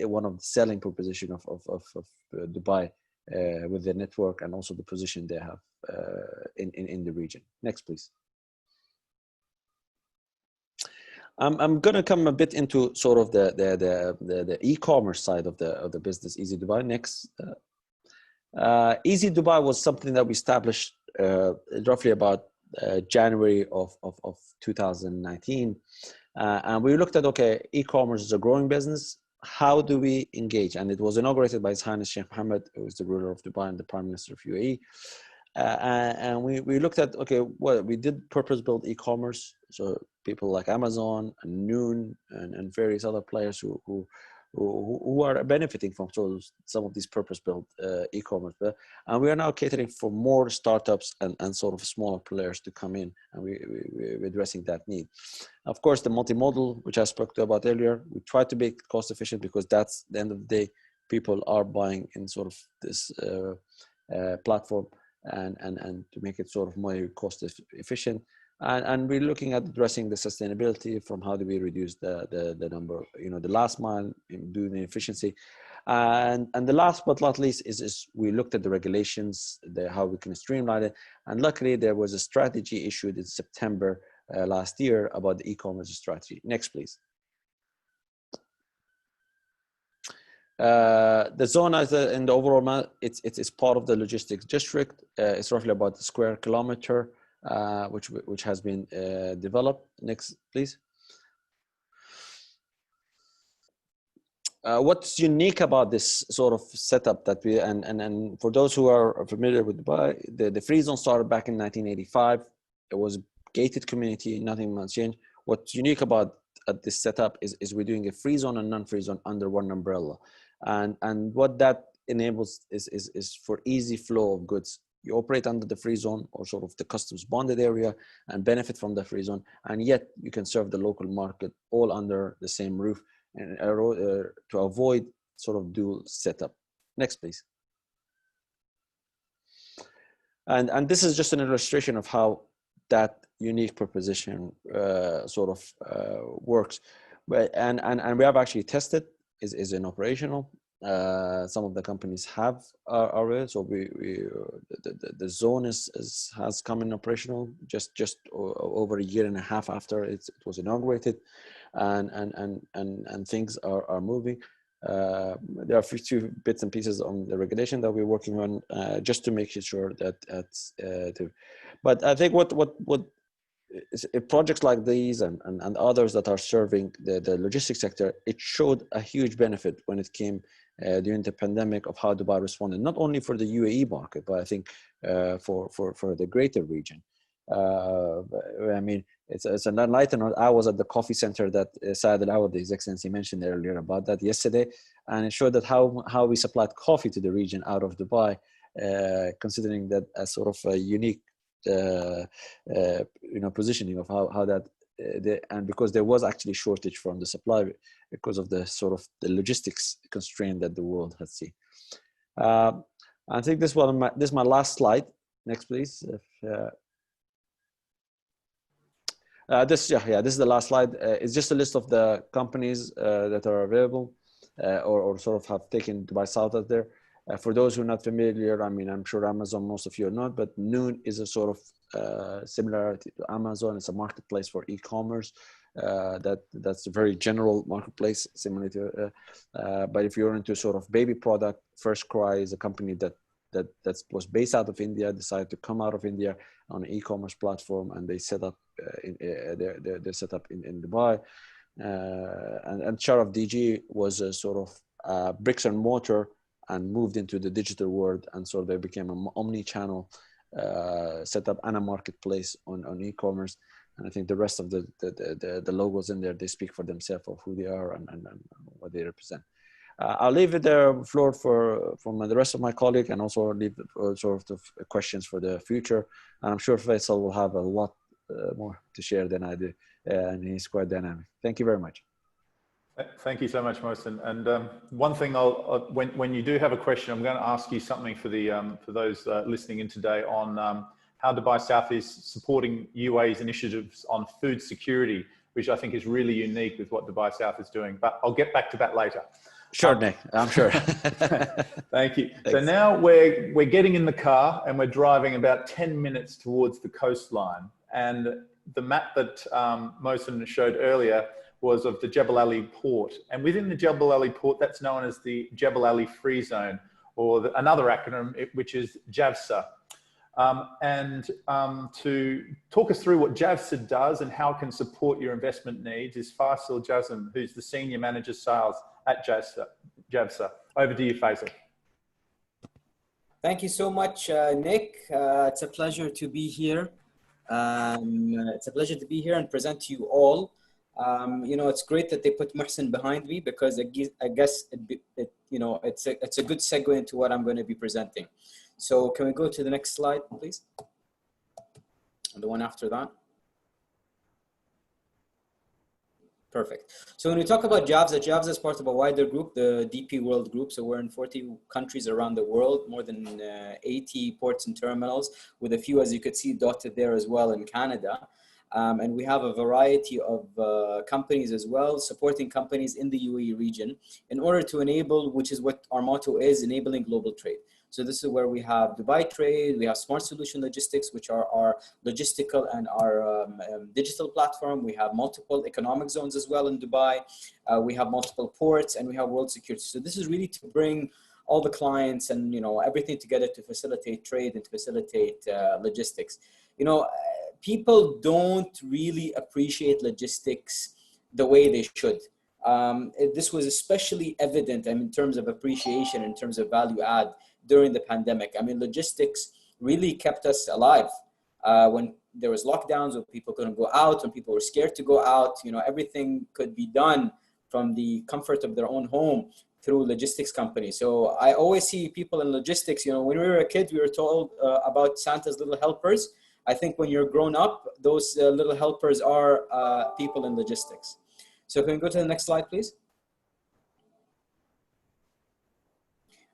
one of the selling proposition of Dubai with the network and also the position they have in the region. Next, please. I'm going to come a bit into sort of the e-commerce side of the business, Easy Dubai. Next, Easy Dubai was something that we established roughly about January of 2019, and we looked at, okay, e-commerce is a growing business. How do we engage? And it was inaugurated by His Highness Sheikh Mohammed, who is the ruler of Dubai and the Prime Minister of UAE. And we looked at, okay, well, we did purpose-built e-commerce, so people like Amazon and Noon and various other players who are benefiting from some of these purpose-built e-commerce. And we are now catering for more startups and sort of smaller players to come in, and we're addressing that need. Of course, the multimodal, which I spoke about earlier, we try to be cost efficient because that's the end of the day, people are buying in sort of this platform. And to make it sort of more cost efficient, and we're looking at addressing the sustainability from how do we reduce the number, the last mile, doing the efficiency, and the last but not least is we looked at the regulations, how we can streamline it, and luckily there was a strategy issued in September last year about the e-commerce strategy. Next, please. The zone in the overall map, it's part of the logistics district. It's roughly about a square kilometer, which has been developed. Next, please. What's unique about this sort of setup that we and for those who are familiar with Dubai, the free zone started back in 1985. It was a gated community, nothing much changed. What's unique about this setup is we're doing a free zone and non-free zone under one umbrella. And what that enables is for easy flow of goods. You operate under the free zone or sort of the customs bonded area and benefit from the free zone, and yet you can serve the local market all under the same roof, and to avoid sort of dual setup. Next, please. And this is just an illustration of how that unique proposition sort of works. And we have actually tested, is in operational. Some of the companies have already, so the zone has come in operational just over a year and a half after it was inaugurated, and things are moving. There are a few bits and pieces on the regulation that we're working on just to make sure that but I think what projects like these and others that are serving the logistics sector, it showed a huge benefit when it came during the pandemic of how Dubai responded, not only for the UAE market, but I think for the greater region. I mean, it's an enlightenment. I was at the coffee center that Saad Al-Awad, His Excellency, mentioned earlier about that yesterday, and it showed that how we supplied coffee to the region out of Dubai, considering that as sort of a unique positioning of how that and because there was actually shortage from the supply because of the sort of the logistics constraint that the world has seen. I think this is my last slide. Next, please. This is the last slide. It's just a list of the companies that are available or sort of have taken Dubai South out there. For those who are not familiar, I mean, I'm sure Amazon, most of you are not, but Noon is a sort of similarity to Amazon. It's a marketplace for e-commerce. That's a very general marketplace, similar to, but if you're into sort of baby product, First Cry is a company that was based out of India, decided to come out of India on an e-commerce platform, and they set up they're set up in Dubai. And Sharaf DG was a sort of bricks and mortar and moved into the digital world, and so they became an omni-channel setup and a marketplace on e-commerce. And I think the rest of the logos in there, they speak for themselves of who they are and what they represent. I'll leave the floor for the rest of my colleague, and also leave sort of questions for the future. And I'm sure Faisal will have a lot more to share than I do, and he's quite dynamic. Thank you very much. Thank you so much, Mohsen. And one thing, when you do have a question, I'm going to ask you something for those listening in today on how Dubai South is supporting UAE's initiatives on food security, which I think is really unique with what Dubai South is doing. But I'll get back to that later. Sure, Nick, I'm sure. Thank you. Thanks. So now we're getting in the car and we're driving about 10 minutes towards the coastline. And the map that Mohsen showed earlier was of the Jebel Ali port. And within the Jebel Ali port, that's known as the Jebel Ali Free Zone, or another acronym, which is JAVSA. To talk us through what JAVSA does and how it can support your investment needs is Faisal Jazm, who's the Senior Manager Sales at JAVSA. Over to you, Faisal. Thank you so much, Nick. It's a pleasure to be here. It's a pleasure to be here and present to you all. You know, it's great that they put Mohsen behind me, because I guess it's a good segue into what I'm going to be presenting. So can we go to the next slide, please? And the one after that. Perfect. So when we talk about JAVSA is part of a wider group, the DP World Group. So we're in 40 countries around the world, more than 80 ports and terminals, with a few, as you could see, dotted there as well in Canada. And we have a variety of companies as well, supporting companies in the UAE region in order to enable, which is what our motto is, enabling global trade. So this is where we have Dubai Trade, we have Smart Solution Logistics, which are our logistical and our digital platform. We have multiple economic zones as well in Dubai. We have multiple ports, and we have World Security. So this is really to bring all the clients and, you know, everything together to facilitate trade and to facilitate logistics. You know, people don't really appreciate logistics the way they should. This was especially evident in terms of appreciation, in terms of value add during the pandemic. I mean, logistics really kept us alive. When there was lockdowns, when people couldn't go out, when people were scared to go out, you know, everything could be done from the comfort of their own home through logistics companies. So I always see people in logistics, you know, when we were a kid, we were told about Santa's little helpers. I think when you're grown up, those little helpers are people in logistics. So can we go to the next slide, please?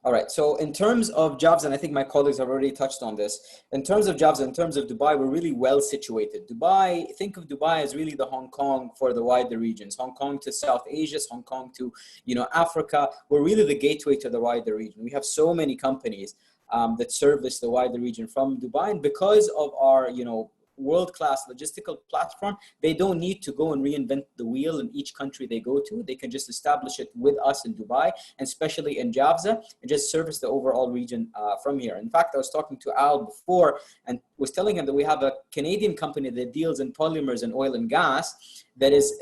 All right, so in terms of jobs, and I think my colleagues have already touched on this, in terms of jobs, in terms of Dubai, we're really well situated. Dubai, think of Dubai as really the Hong Kong for the wider regions, Hong Kong to South Asia, Hong Kong to, Africa. We're really the gateway to the wider region. We have so many companies that service the wider region from Dubai, and because of our, world-class logistical platform, they don't need to go and reinvent the wheel in each country they go to. They can just establish it with us in Dubai, and especially in Jabza, and just service the overall region from here. In fact, I was talking to Al before and was telling him that we have a Canadian company that deals in polymers and oil and gas that is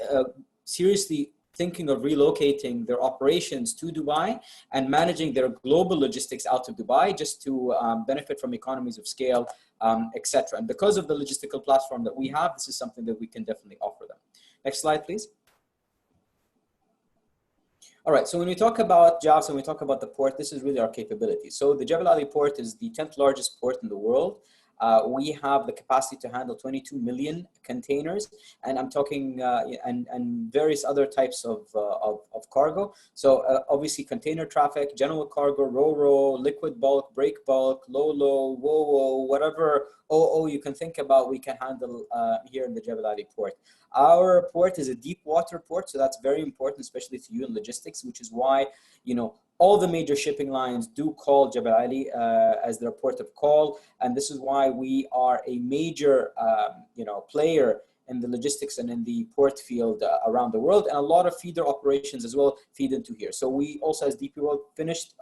seriously thinking of relocating their operations to Dubai and managing their global logistics out of Dubai just to benefit from economies of scale, etc. And because of the logistical platform that we have, this is something that we can definitely offer them. Next slide, please. All right, so when we talk about jobs and we talk about the port, this is really our capability. So the Jebel Ali port is the 10th largest port in the world. We have the capacity to handle 22 million containers, and I'm talking and various other types of cargo. So obviously container traffic, general cargo, ro-ro, liquid bulk, break bulk, lo-lo, wo-wo, whatever o-o you can think about, we can handle here in the Jebel Ali port. Our port is a deep water port, so that's very important, especially to you in logistics, which is why, all the major shipping lines do call Jebel Ali as their port of call, and this is why we are a major, player in the logistics and in the port field around the world, and a lot of feeder operations as well feed into here. So we also, as DP World, finished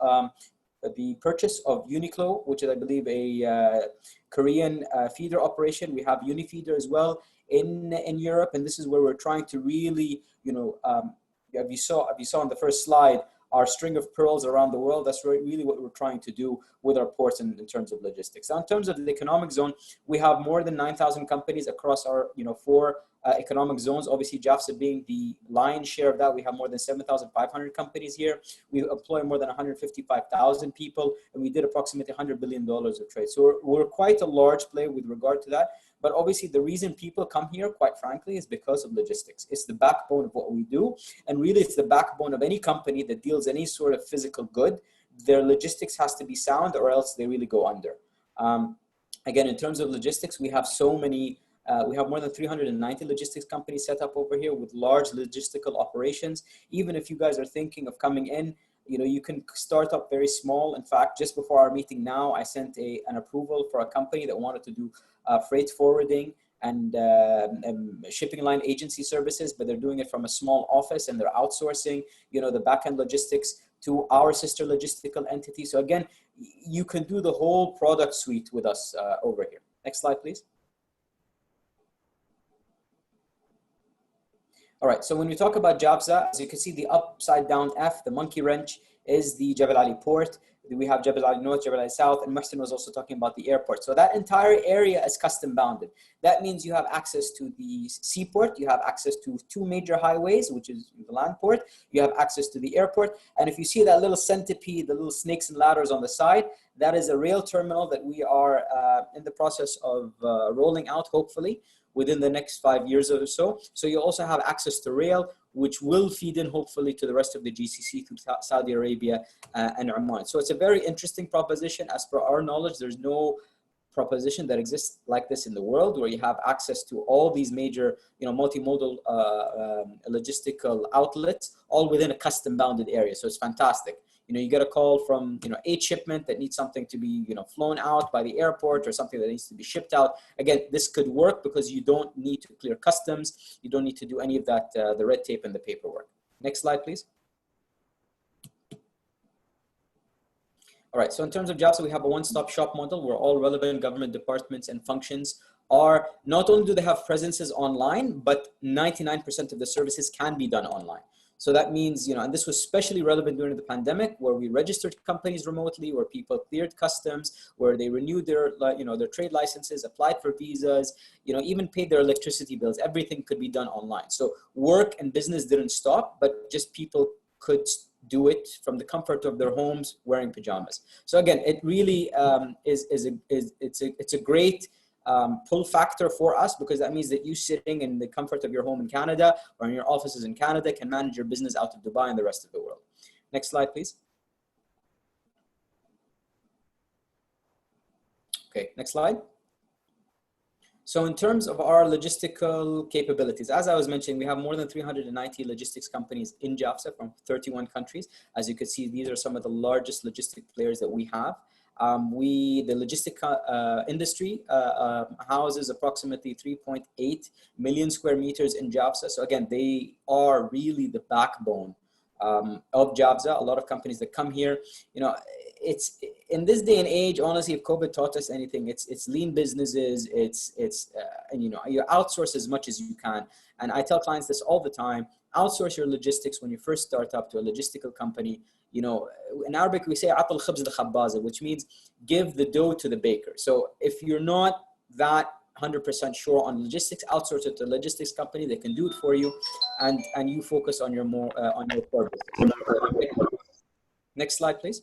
the purchase of Uniqlo, which is, I believe, a Korean feeder operation. We have Unifeeder as well in Europe, and this is where we're trying to really, as you saw on the first slide, our string of pearls around the world. That's really what we're trying to do with our ports in terms of logistics. Now, in terms of the economic zone, we have more than 9,000 companies across our 4 economic zones. Obviously, JAFSA being the lion's share of that, we have more than 7,500 companies here. We employ more than 155,000 people, and we did approximately $100 billion of trade. So we're quite a large player with regard to that. But obviously, the reason people come here, quite frankly, is because of logistics. It's the backbone of what we do. And really, it's the backbone of any company that deals any sort of physical good. Their logistics has to be sound, or else they really go under. Again, in terms of logistics, we have so many, we have more than 390 logistics companies set up over here with large logistical operations. Even if you guys are thinking of coming in, you can start up very small. In fact, just before our meeting now, I sent an approval for a company that wanted to do freight forwarding and shipping line agency services, but they're doing it from a small office, and they're outsourcing, the back-end logistics to our sister logistical entity. So again, you can do the whole product suite with us over here. Next slide, please. All right, so when we talk about Jabza, as you can see, the upside down F, the monkey wrench, is the Jebel Ali port. We have Jebel Ali North, Jebel Ali South, and Muhsin was also talking about the airport. So that entire area is custom bounded. That means you have access to the seaport, you have access to 2 major highways, which is the land port, you have access to the airport. And if you see that little centipede, the little snakes and ladders on the side, that is a rail terminal that we are in the process of rolling out, hopefully, within the next 5 years or so. So you also have access to rail, which will feed in hopefully to the rest of the GCC through Saudi Arabia and Oman. So it's a very interesting proposition. As per our knowledge, there's no proposition that exists like this in the world, where you have access to all these major, multimodal logistical outlets, all within a custom bounded area. So it's fantastic. You get a call from, a shipment that needs something to be, flown out by the airport, or something that needs to be shipped out. Again, this could work because you don't need to clear customs. You don't need to do any of that, the red tape and the paperwork. Next slide, please. All right, so in terms of jobs, we have a one-stop shop model where all relevant government departments and functions are, not only do they have presences online, but 99% of the services can be done online. So that means, and this was especially relevant during the pandemic, where we registered companies remotely, where people cleared customs, where they renewed their, their trade licenses, applied for visas, even paid their electricity bills. Everything could be done online. So work and business didn't stop, but just people could do it from the comfort of their homes wearing pajamas. So again, it really it's a great pull factor for us, because that means that you sitting in the comfort of your home in Canada or in your offices in Canada can manage your business out of Dubai and the rest of the world. Next slide, please. Okay, next slide. So in terms of our logistical capabilities, as I was mentioning, we have more than 390 logistics companies in JAFZA from 31 countries. As you can see, these are some of the largest logistic players that we have. The logistic industry houses approximately 3.8 million square meters in JAFZA. So again, they are really the backbone of JAFZA. A lot of companies that come here, you know, it's in this day and age, honestly, if COVID taught us anything, it's lean businesses, and you know, you outsource as much as you can. And I tell clients this all the time: outsource your logistics when you first start up to a logistical company. You know, in Arabic we say "atal khubz al-khabbaza," which means give the dough to the baker. So if you're not that 100% sure on logistics, outsource it to a logistics company. They can do it for you, and you focus on your more on your core business. Next slide, please.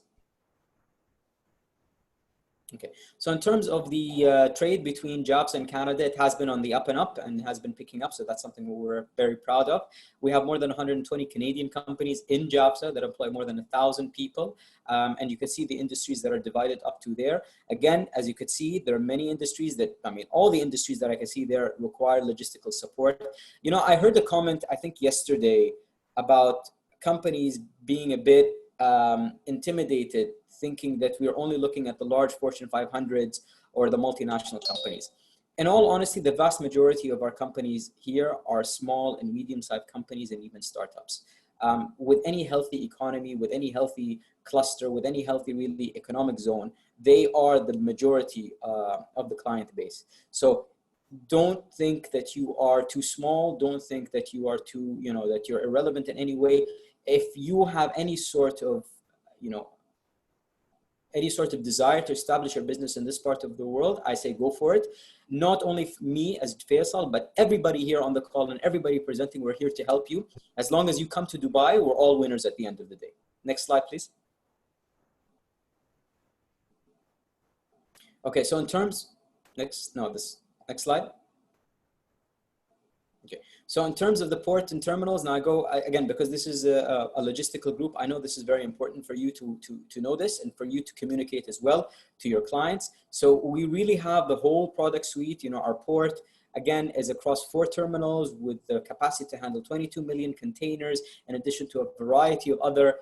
Okay, so in terms of the trade between JAFZA and Canada, it has been on the up and up and has been picking up. So that's something we're very proud of. We have more than 120 Canadian companies in JAFZA that employ more than 1,000 people. And you can see the industries that are divided up to there. Again, as you could see, there are many industries that, I mean, all the industries that I can see there require logistical support. You know, I heard a comment, I think yesterday, about companies being a bit intimidated, thinking that we're only looking at the large Fortune 500s or the multinational companies. In all honesty, the vast majority of our companies here are small and medium-sized companies and even startups. With any healthy economy, with any healthy cluster, with any healthy really economic zone, they are the majority of the client base. So don't think that you are too small. Don't think that you are too, you know, that you're irrelevant in any way. If you have any sort of, you know, any sort of desire to establish your business in this part of the world, I say go for it. Not only me as Faisal, but everybody here on the call and everybody presenting, we're here to help you. As long as you come to Dubai, we're all winners at the end of the day. Next slide, please. Okay, so in terms, next slide. Okay, so in terms of the port and terminals, now again, because this is a logistical group, I know this is very important for you to know this and for you to communicate as well to your clients. So we really have the whole product suite. You know, our port, again, is across 4 terminals with the capacity to handle 22 million containers, in addition to a variety of other,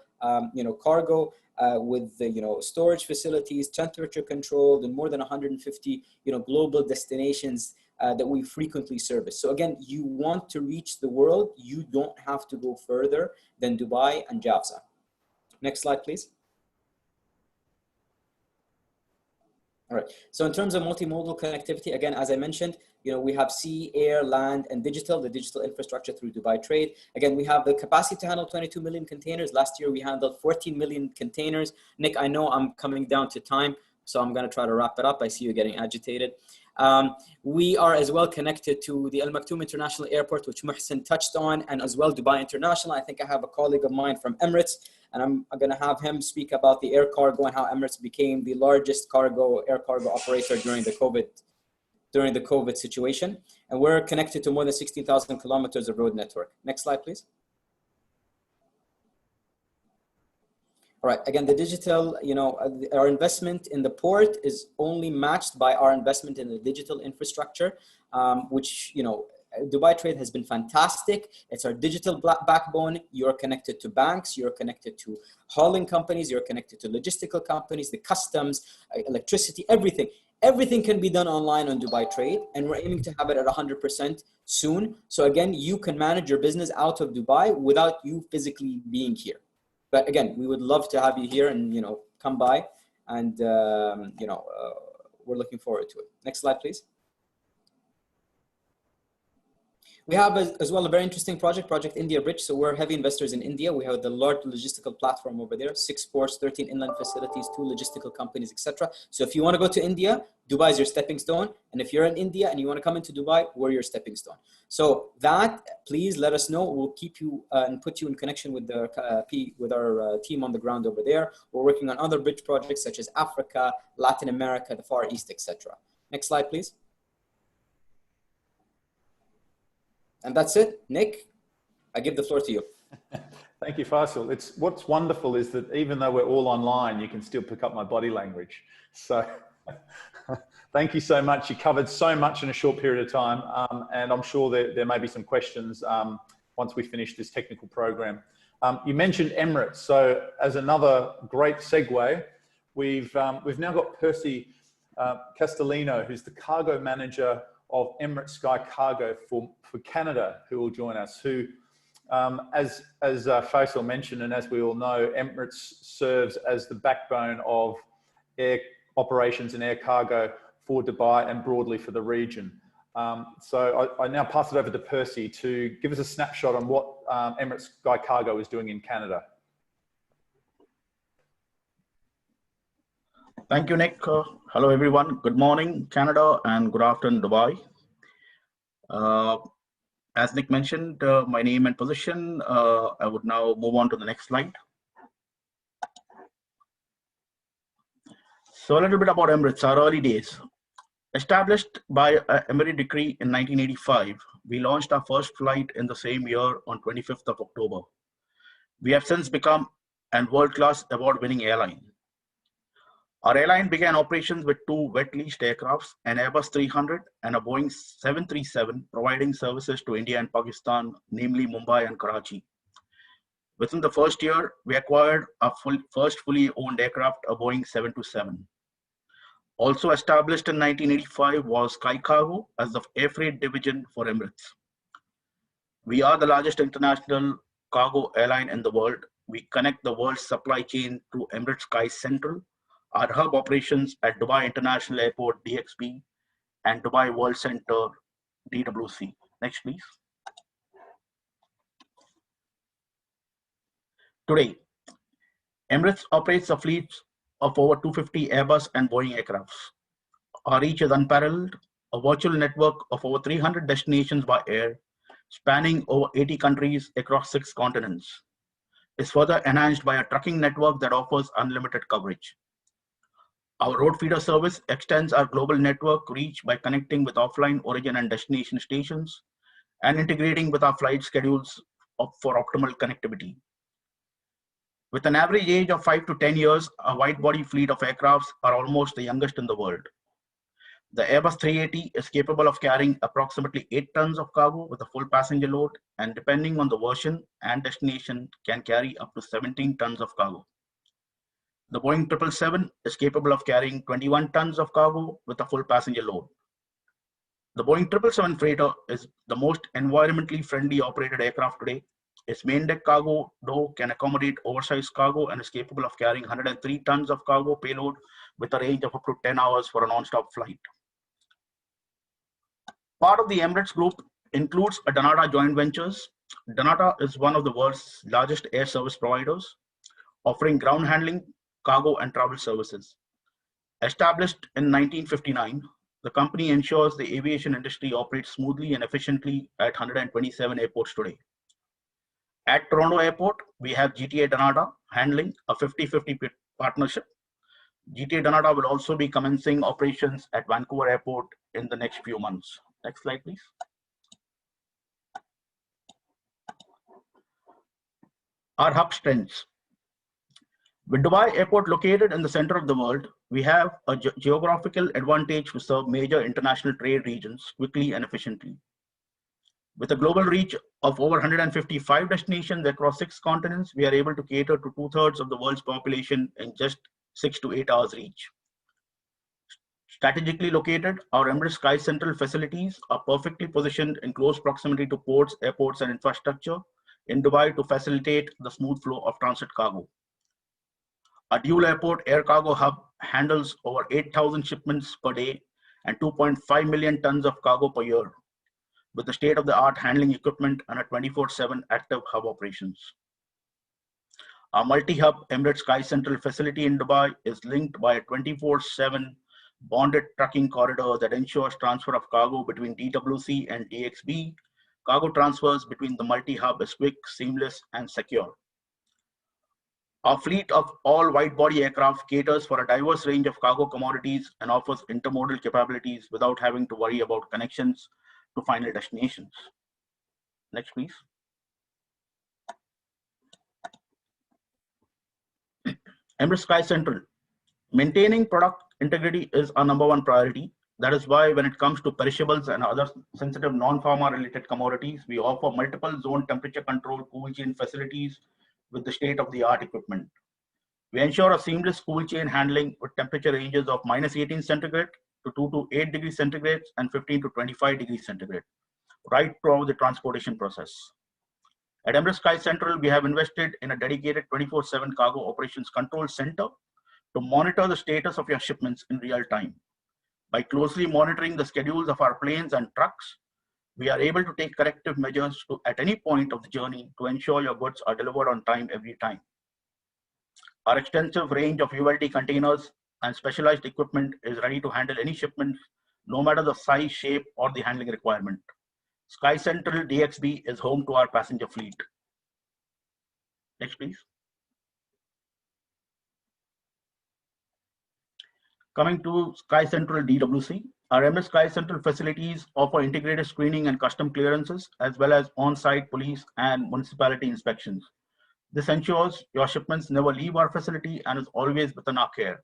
you know, cargo with the, you know, storage facilities, temperature controlled, and more than 150, you know, global destinations that we frequently service. So again, you want to reach the world, you don't have to go further than Dubai and JAFZA. Next slide, please. All right, so in terms of multimodal connectivity, again, as I mentioned, you know, we have sea, air, land, and digital, the digital infrastructure through Dubai Trade. Again, we have the capacity to handle 22 million containers. Last year, we handled 14 million containers. Nick, I know I'm coming down to time, so I'm gonna try to wrap it up. I see you getting agitated. We are as well connected to the Al Maktoum International Airport, which Muhsin touched on, and as well Dubai International. I think I have a colleague of mine from Emirates, and I'm going to have him speak about the air cargo and how Emirates became the largest air cargo operator during the COVID situation. And we're connected to more than 16,000 kilometers of road network. Next slide, please. All right, again, the digital, you know, our investment in the port is only matched by our investment in the digital infrastructure, which, you know, Dubai Trade has been fantastic. It's our digital backbone. You're connected to banks, you're connected to hauling companies, you're connected to logistical companies, the customs, electricity, everything. Everything can be done online on Dubai Trade, and we're aiming to have it at 100% soon. So again, you can manage your business out of Dubai without you physically being here. But again, we would love to have you here and, you know, come by, and, you know, we're looking forward to it. Next slide, please. We have as well a very interesting Project India Bridge. So we're heavy investors in India. We have the large logistical platform over there, 6 ports, 13 inland facilities, 2 logistical companies, etc. So if you want to go to India, Dubai is your stepping stone. And if you're in India and you want to come into Dubai, we're your stepping stone. So that, please let us know. We'll keep you and put you in connection with our team on the ground over there. We're working on other bridge projects such as Africa, Latin America, the Far East, etc. Next slide, please. And that's it. Nick, I give the floor to you. Thank you, Faisal. What's wonderful is that even though we're all online, you can still pick up my body language. So Thank you so much. You covered so much in a short period of time, and I'm sure there may be some questions once we finish this technical program. You mentioned Emirates, so as another great segue, we've now got Percy Castellino, who's the cargo manager of Emirates Sky Cargo for Canada, who will join us. Who, as Faisal mentioned, and as we all know, Emirates serves as the backbone of air operations and air cargo for Dubai and broadly for the region. So I now pass it over to Percy to give us a snapshot on what Emirates Sky Cargo is doing in Canada. Thank you, Nick. Hello, everyone. Good morning, Canada, and good afternoon, Dubai. As Nick mentioned, my name and position, I would now move on to the next slide. So a little bit about Emirates, our early days. Established by an Emirate decree in 1985, we launched our first flight in the same year on 25th of October. We have since become a world-class award-winning airline. Our airline began operations with 2 wet-leased aircrafts, an Airbus 300 and a Boeing 737, providing services to India and Pakistan, namely Mumbai and Karachi. Within the first year, we acquired our first fully owned aircraft, a Boeing 727. Also established in 1985 was Sky Cargo as the air freight division for Emirates. We are the largest international cargo airline in the world. We connect the world's supply chain through Emirates Sky Central, our hub operations at Dubai International Airport, DXB, and Dubai World Center, DWC. Next, please. Today, Emirates operates a fleet of over 250 Airbus and Boeing aircrafts. Our reach is unparalleled, a virtual network of over 300 destinations by air, spanning over 80 countries across 6 continents, is further enhanced by a trucking network that offers unlimited coverage. Our road feeder service extends our global network reach by connecting with offline origin and destination stations and integrating with our flight schedules for optimal connectivity. With an average age of 5 to 10 years, our wide-body fleet of aircrafts are almost the youngest in the world. The Airbus 380 is capable of carrying approximately 8 tons of cargo with a full passenger load, and depending on the version and destination, can carry up to 17 tons of cargo. The Boeing 777 is capable of carrying 21 tons of cargo with a full passenger load. The Boeing 777 freighter is the most environmentally friendly operated aircraft today. Its main deck cargo door can accommodate oversized cargo and is capable of carrying 103 tons of cargo payload with a range of up to 10 hours for a non-stop flight. Part of the Emirates Group includes a Danata joint ventures. Danata is one of the world's largest air service providers, offering ground handling, cargo, and travel services. Established in 1959, the company ensures the aviation industry operates smoothly and efficiently at 127 airports today. At Toronto Airport, we have GTA Danata handling a 50-50 partnership. GTA Danata will also be commencing operations at Vancouver Airport in the next few months. Next slide, please. Our hub strengths. With Dubai Airport located in the center of the world, we have a geographical advantage to serve major international trade regions quickly and efficiently. With a global reach of over 155 destinations across 6 continents, we are able to cater to 2/3 of the world's population in just 6 to 8 hours reach. Strategically located, our Emirates Sky Central facilities are perfectly positioned in close proximity to ports, airports, and infrastructure in Dubai to facilitate the smooth flow of transit cargo. Our dual airport air cargo hub handles over 8,000 shipments per day and 2.5 million tons of cargo per year, with the state-of-the-art handling equipment and a 24/7 active hub operations. Our multi-hub Emirates Sky Central facility in Dubai is linked by a 24/7 bonded trucking corridor that ensures transfer of cargo between DWC and DXB. Cargo transfers between the multi-hub is quick, seamless, and secure. Our fleet of all wide-body aircraft caters for a diverse range of cargo commodities and offers intermodal capabilities without having to worry about connections to final destinations. Next, please. Emirates Sky Central. Maintaining product integrity is our #1 priority. That is why when it comes to perishables and other sensitive non-pharma related commodities, we offer multiple zone temperature control cool chain facilities with the state-of-the-art equipment. We ensure a seamless cool chain handling with temperature ranges of -18 centigrade to 2 to 8 degrees centigrade and 15 to 25 degrees centigrade, right throughout the transportation process. At Emirates Sky Central, we have invested in a dedicated 24/7 cargo operations control center to monitor the status of your shipments in real time. By closely monitoring the schedules of our planes and trucks, we are able to take corrective measures at any point of the journey to ensure your goods are delivered on time every time. Our extensive range of ULD containers and specialized equipment is ready to handle any shipments, no matter the size, shape, or the handling requirement. Sky Central DXB is home to our passenger fleet. Next, please. Coming to Sky Central DWC, our Emirates Sky Central facilities offer integrated screening and custom clearances, as well as on-site police and municipality inspections. This ensures your shipments never leave our facility and is always within our care.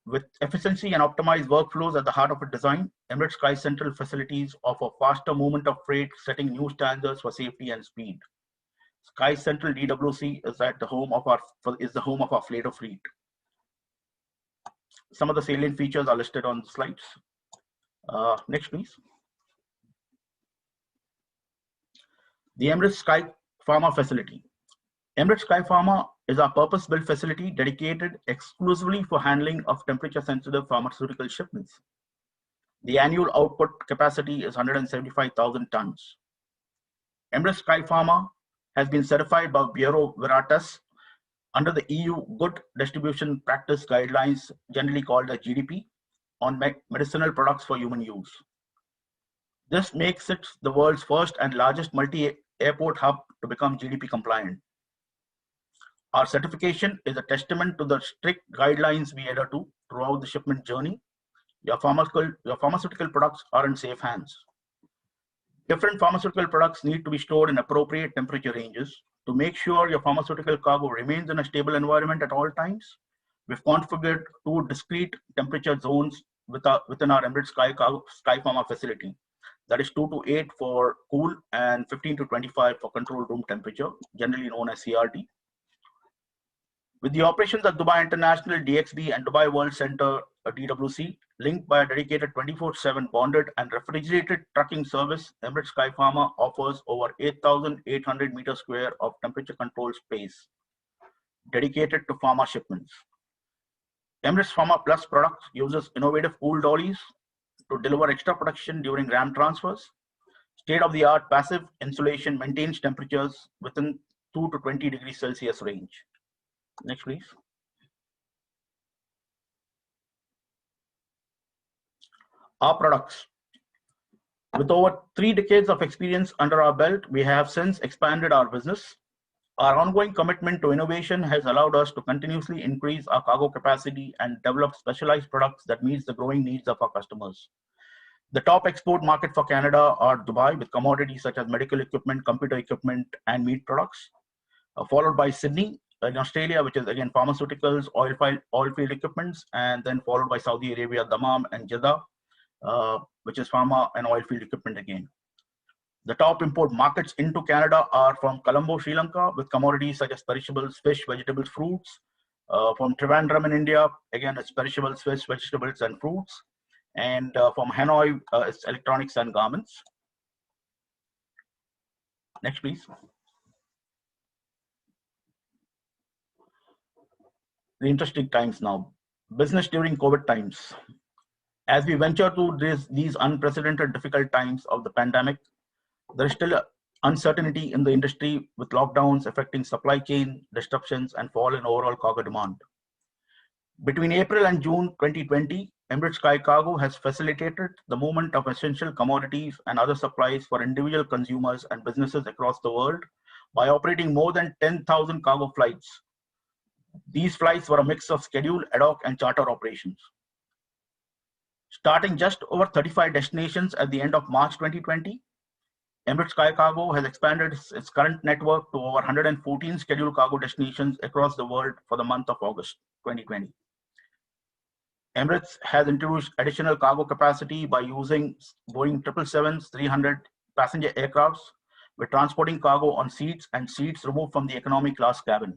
With efficiency and optimized workflows at the heart of its design, Emirates Sky Central facilities offer faster movement of freight, setting new standards for safety and speed. Sky Central DWC is the home of our freighter fleet. Some of the salient features are listed on the slides. Next, please. The Emirates Sky Pharma facility. Emirates Sky Pharma is our purpose-built facility dedicated exclusively for handling of temperature-sensitive pharmaceutical shipments. The annual output capacity is 175,000 tons. Emirates Sky Pharma has been certified by Bureau Veritas under the EU Good Distribution Practice Guidelines, generally called the GDP, on medicinal products for human use. This makes it the world's first and largest multi-airport hub to become GDP compliant. Our certification is a testament to the strict guidelines we adhere to throughout the shipment journey. Your pharmaceutical products are in safe hands. Different pharmaceutical products need to be stored in appropriate temperature ranges. To make sure your pharmaceutical cargo remains in a stable environment at all times, we've configured 2 discrete temperature zones within our Emirates Sky Pharma facility. That is 2 to 8 for cool and 15 to 25 for control room temperature, generally known as CRT. With the operations at Dubai International DXB and Dubai World Center DWC linked by a dedicated 24/7 bonded and refrigerated trucking service, Emirates Sky Pharma offers over 8,800 meters square of temperature control space dedicated to pharma shipments. Emirates Pharma Plus products uses innovative cool dollies to deliver extra protection during RAM transfers. State-of-the-art passive insulation maintains temperatures within 2 to 20 degrees Celsius range. Next, please. Our products. With over 3 decades of experience under our belt, we have since expanded our business. Our ongoing commitment to innovation has allowed us to continuously increase our cargo capacity and develop specialized products that meets the growing needs of our customers. The top export market for Canada are Dubai, with commodities such as medical equipment, computer equipment, and meat products, followed by Sydney in Australia, which is again pharmaceuticals, oil field equipments, and then followed by Saudi Arabia, Dammam, and Jeddah, which is pharma and oil field equipment again. The top import markets into Canada are from Colombo, Sri Lanka, with commodities such as perishables, fish, vegetables, fruits. From Trivandrum in India, again, it's perishables, fish, vegetables, and fruits. And from Hanoi, it's electronics and garments. Next, please. The interesting times now. Business during COVID times. As we venture through these unprecedented difficult times of the pandemic, there is still uncertainty in the industry, with lockdowns affecting supply chain disruptions and fall in overall cargo demand. Between April and June 2020, Emirates Sky Cargo has facilitated the movement of essential commodities and other supplies for individual consumers and businesses across the world by operating more than 10,000 cargo flights. These flights were a mix of scheduled, ad hoc, and charter operations. Starting just over 35 destinations at the end of March 2020, Emirates Sky Cargo has expanded its current network to over 114 scheduled cargo destinations across the world for the month of August 2020. Emirates has introduced additional cargo capacity by using Boeing 777's 300 passenger aircrafts with transporting cargo on seats and seats removed from the economy class cabin.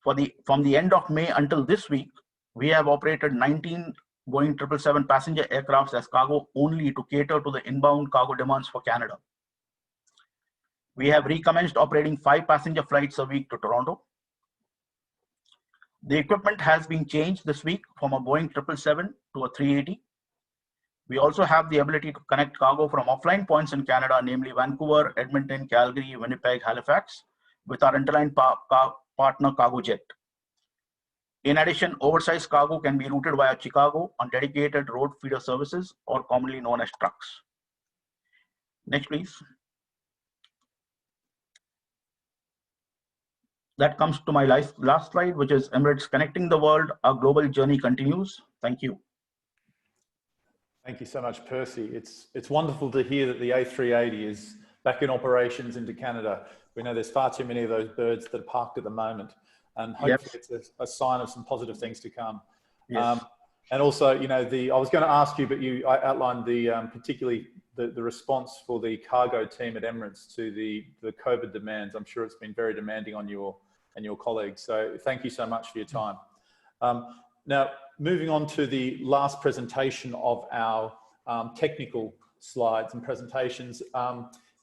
From the end of May until this week, we have operated 19 Boeing 777 passenger aircrafts as cargo only to cater to the inbound cargo demands for Canada. We have recommenced operating 5 passenger flights a week to Toronto. The equipment has been changed this week from a Boeing 777 to a 380. We also have the ability to connect cargo from offline points in Canada, namely Vancouver, Edmonton, Calgary, Winnipeg, Halifax, with our interline partner CargoJet. In addition, oversized cargo can be routed via Chicago on dedicated road feeder services, or commonly known as trucks. Next, please. That comes to my last slide, which is Emirates Connecting the World. Our global journey continues. Thank you. Thank you so much, Percy. It's wonderful to hear that the A380 is back in operations into Canada. We know there's far too many of those birds that are parked at the moment, and hopefully it's a sign of some positive things to come. Yes. And also, you know, I was going to ask you, but I outlined particularly the response for the cargo team at Emirates to the COVID demands. I'm sure it's been very demanding on you and your colleagues. So thank you so much for your time. Now, moving on to the last presentation of our technical slides and presentations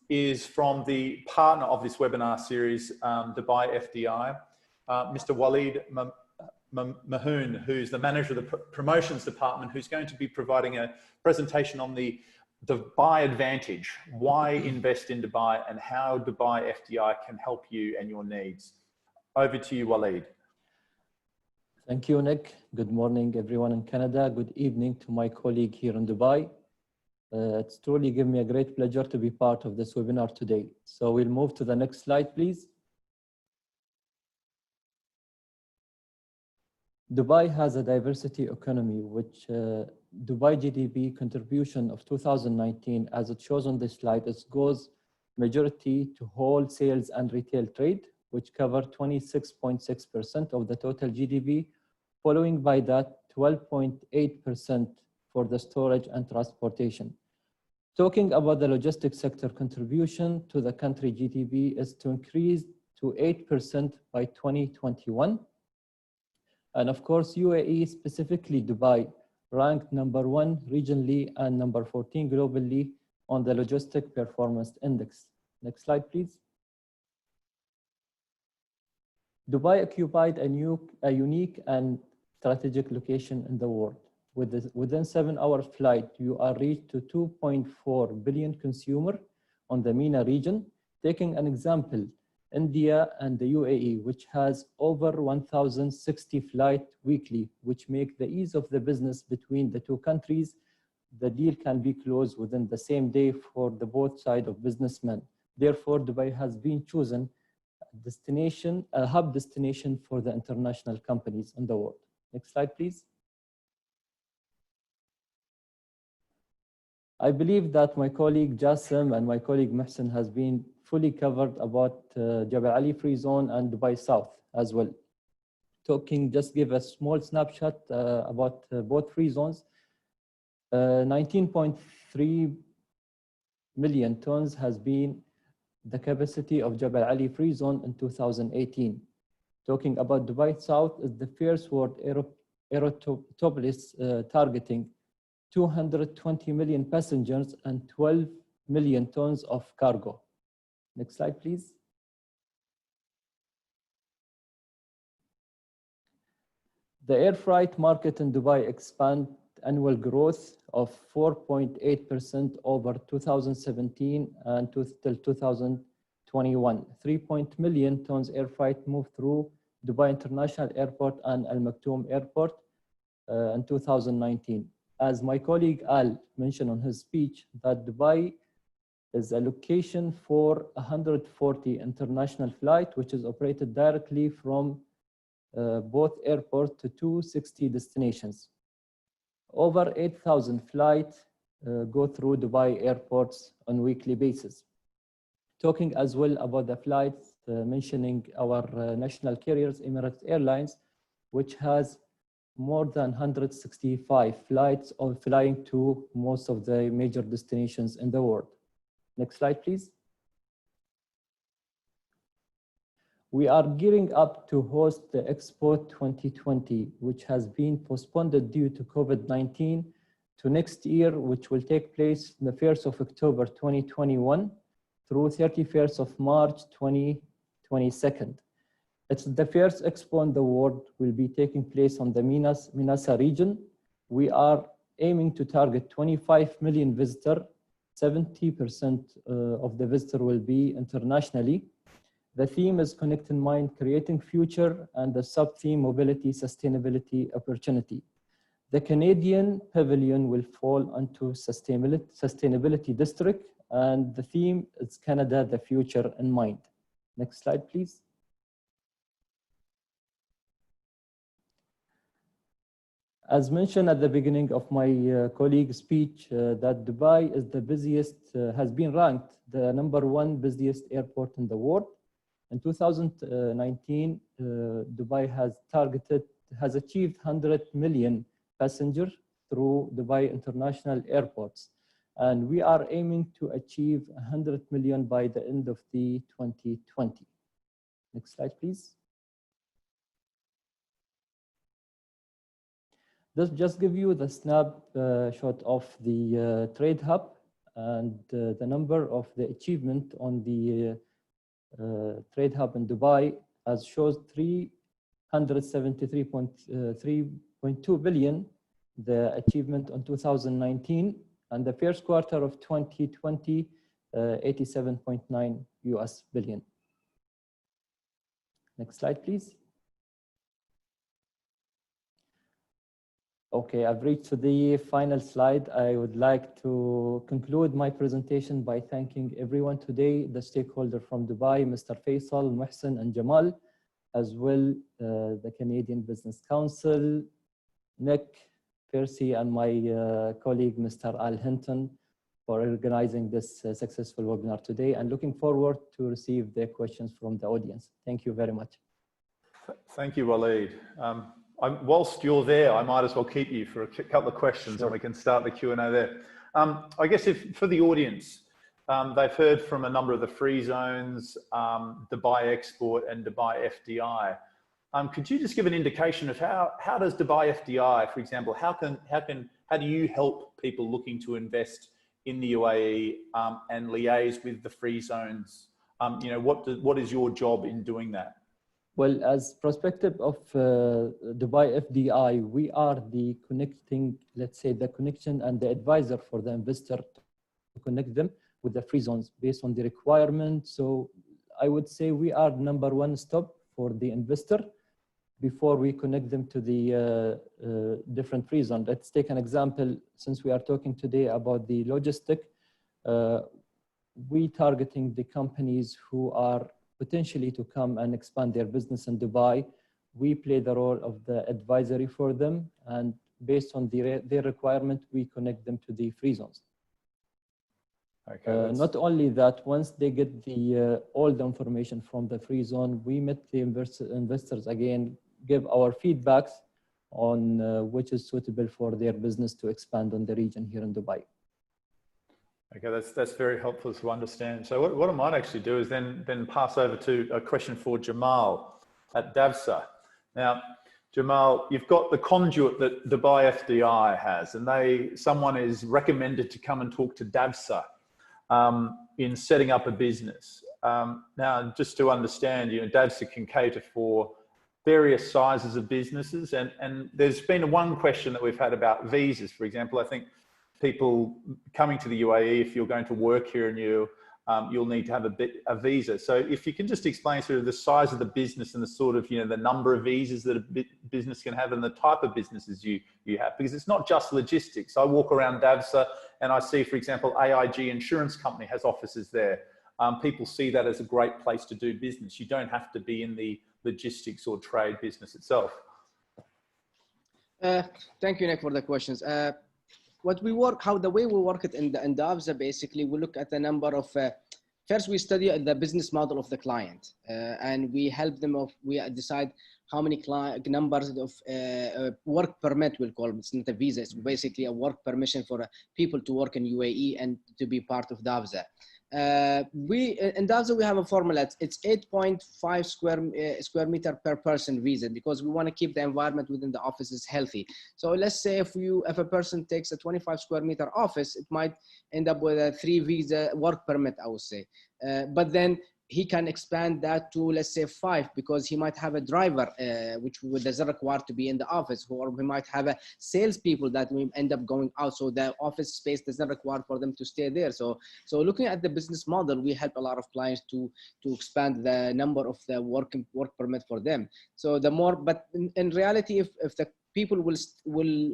is from the partner of this webinar series, Dubai FDI, Mr. Walid Mahoon, who's the manager of the promotions department, who's going to be providing a presentation on the Dubai advantage, why invest in Dubai and how Dubai FDI can help you and your needs. Over to you, Walid. Thank you, Nick. Good morning, everyone in Canada. Good evening to my colleague here in Dubai. It's truly given me a great pleasure to be part of this webinar today. So we'll move to the next slide, please. Dubai has a diversity economy, which Dubai GDP contribution of 2019, as it shows on this slide, it goes majority to wholesales and retail trade, which cover 26.6% of the total GDP, following by that 12.8% for the storage and transportation. Talking about the logistics sector contribution to the country GDP is to increase to 8% by 2021. And of course, UAE, specifically Dubai, ranked #1 regionally and number 14 globally on the Logistic Performance Index. Next slide, please. Dubai occupied a unique and strategic location in the world. Within 7-hour flight, you are reached to 2.4 billion consumer on the MENA region. Taking an example, India and the UAE, which has over 1,060 flights weekly, which make the ease of the business between the two countries. The deal can be closed within the same day for the both sides of businessmen. Therefore, Dubai has been chosen a hub destination for the international companies in the world. Next slide, please. I believe that my colleague Jassim and my colleague Mohsen has been fully covered about Jebel Ali Free Zone and Dubai South as well. Just give a small snapshot about both free zones. 19.3 million tons has been the capacity of Jebel Ali Free Zone in 2018. Talking about Dubai South is the first world aerotopolis targeting 220 million passengers and 12 million tons of cargo. Next slide, please. The air freight market in Dubai expand annual growth of 4.8% over 2017 and till 2021. 3 million tons air freight moved through Dubai International Airport and Al Maktoum Airport in 2019. As my colleague Al mentioned on his speech, that Dubai is a location for 140 international flights, which is operated directly from both airports to 260 destinations. Over 8,000 flights go through Dubai airports on a weekly basis. Talking as well about the flights, mentioning our national carriers, Emirates Airlines, which has more than 165 flights or flying to most of the major destinations in the world. Next slide, please. We are gearing up to host the Expo 2020, which has been postponed due to COVID-19 to next year, which will take place the 1st of October 2021 through 31st of March 2022. It's the first expo in the world, will be taking place on the Minasa region. We are aiming to target 25 million visitors. 70% of the visitors will be internationally. The theme is Connecting Mind, Creating Future, and the sub-theme Mobility, Sustainability, Opportunity. The Canadian pavilion will fall into Sustainability District, and the theme is Canada, the Future in Mind. Next slide, please. As mentioned at the beginning of my colleague's speech, that Dubai is the busiest, has been ranked the #1 busiest airport in the world. In 2019, Dubai has achieved 100 million passengers through Dubai International Airports. And we are aiming to achieve 100 million by the end of the 2020. Next slide, please. This just give you the snapshot of the trade hub and the number of the achievement on the trade hub in Dubai, as shows 373.3.2 billion, the achievement on 2019, and the first quarter of 2020, 87.9 US billion. Next slide, please. Okay, I've reached to the final slide. I would like to conclude my presentation by thanking everyone today, the stakeholder from Dubai, Mr. Faisal, Mohsen, and Jamal, as well the Canadian Business Council, Nick, Percy, and my colleague, Mr. Al Hinton, for organizing this successful webinar today, and looking forward to receive the questions from the audience. Thank you very much. Thank you, Waleed. Whilst you're there, I might as well keep you for a couple of questions. Sure. And we can start the Q&A there. I guess for the audience, they've heard from a number of the free zones, Dubai Export and Dubai FDI. Could you just give an indication of how does Dubai FDI, for example, how do you help people looking to invest in the UAE and liaise with the free zones? You know, what is your job in doing that? Well, as perspective of Dubai FDI, we are the connecting, let's say, the connection and the advisor for the investor to connect them with the free zones based on the requirement. So I would say we are #1 stop for the investor before we connect them to the different free zones. Let's take an example, since we are talking today about the logistic, we targeting the companies who are potentially to come and expand their business in Dubai. We play the role of the advisory for them, and based on their requirement, we connect them to the free zones. Okay, not only that, once they get all the information from the free zone, we met the investors again, give our feedbacks on which is suitable for their business to expand on the region here in Dubai. Okay, that's very helpful to understand. So what I might actually do is then pass over to a question for Jamal at DAVSA. Now, Jamal, you've got the conduit that Dubai FDI has, and someone is recommended to come and talk to DAVSA in setting up a business. Now, just to understand, you know, DAVSA can cater for various sizes of businesses, and there's been one question that we've had about visas, for example. I think people coming to the UAE, if you're going to work here, and you'll need to have a visa. So if you can just explain sort of the size of the business and the sort of, you know, the number of visas that a business can have and the type of businesses you have, because it's not just logistics. I walk around DAVSA and I see, for example, AIG Insurance Company has offices there. People see that as a great place to do business. You don't have to be in the logistics or trade business itself. Thank you, Nick, for the questions. The way we work it in DAVSA, basically, we look at the number of first we study the business model of the client, and we help them we decide how many numbers of work permit, we'll call it. It's not a visa, it's basically a work permission for people to work in UAE and to be part of DAVSA. In DAVSA, we have a formula. It's 8.5 square meter per person visa, because we want to keep the environment within the offices healthy. So let's say if a person takes a 25 square meter office, it might end up with a 3 visa work permit, I would say. But then he can expand that to, let's say, 5, because he might have a driver, which doesn't require to be in the office, or we might have a salespeople that we end up going out, so the office space doesn't require for them to stay there. So looking at the business model, we help a lot of clients to expand the number of the work permit for them. So the more, but in reality, if the people will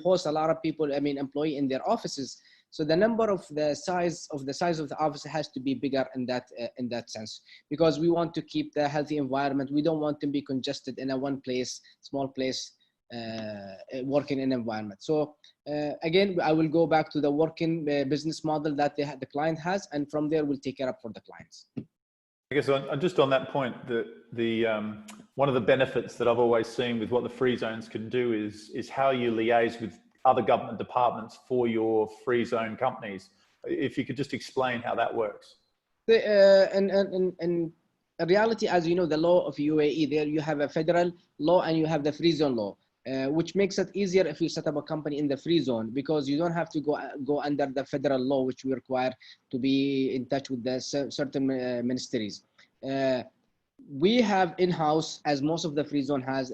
host a lot of people, I mean, employee in their offices. So the number of the size of the office has to be bigger in that sense, because we want to keep the healthy environment. We don't want to be congested in a one place, small place, working in environment. So again, I will go back to the working business model that the client has, and from there we'll take it up for the clients. I guess just on that point, one of the benefits that I've always seen with what the free zones can do is how you liaise with other government departments for your free zone companies. If you could just explain how that works. In reality, as you know, the law of UAE, there you have a federal law and you have the free zone law, which makes it easier if you set up a company in the free zone, because you don't have to go under the federal law, which we require to be in touch with the certain ministries. We have in-house, as most of the free zone has,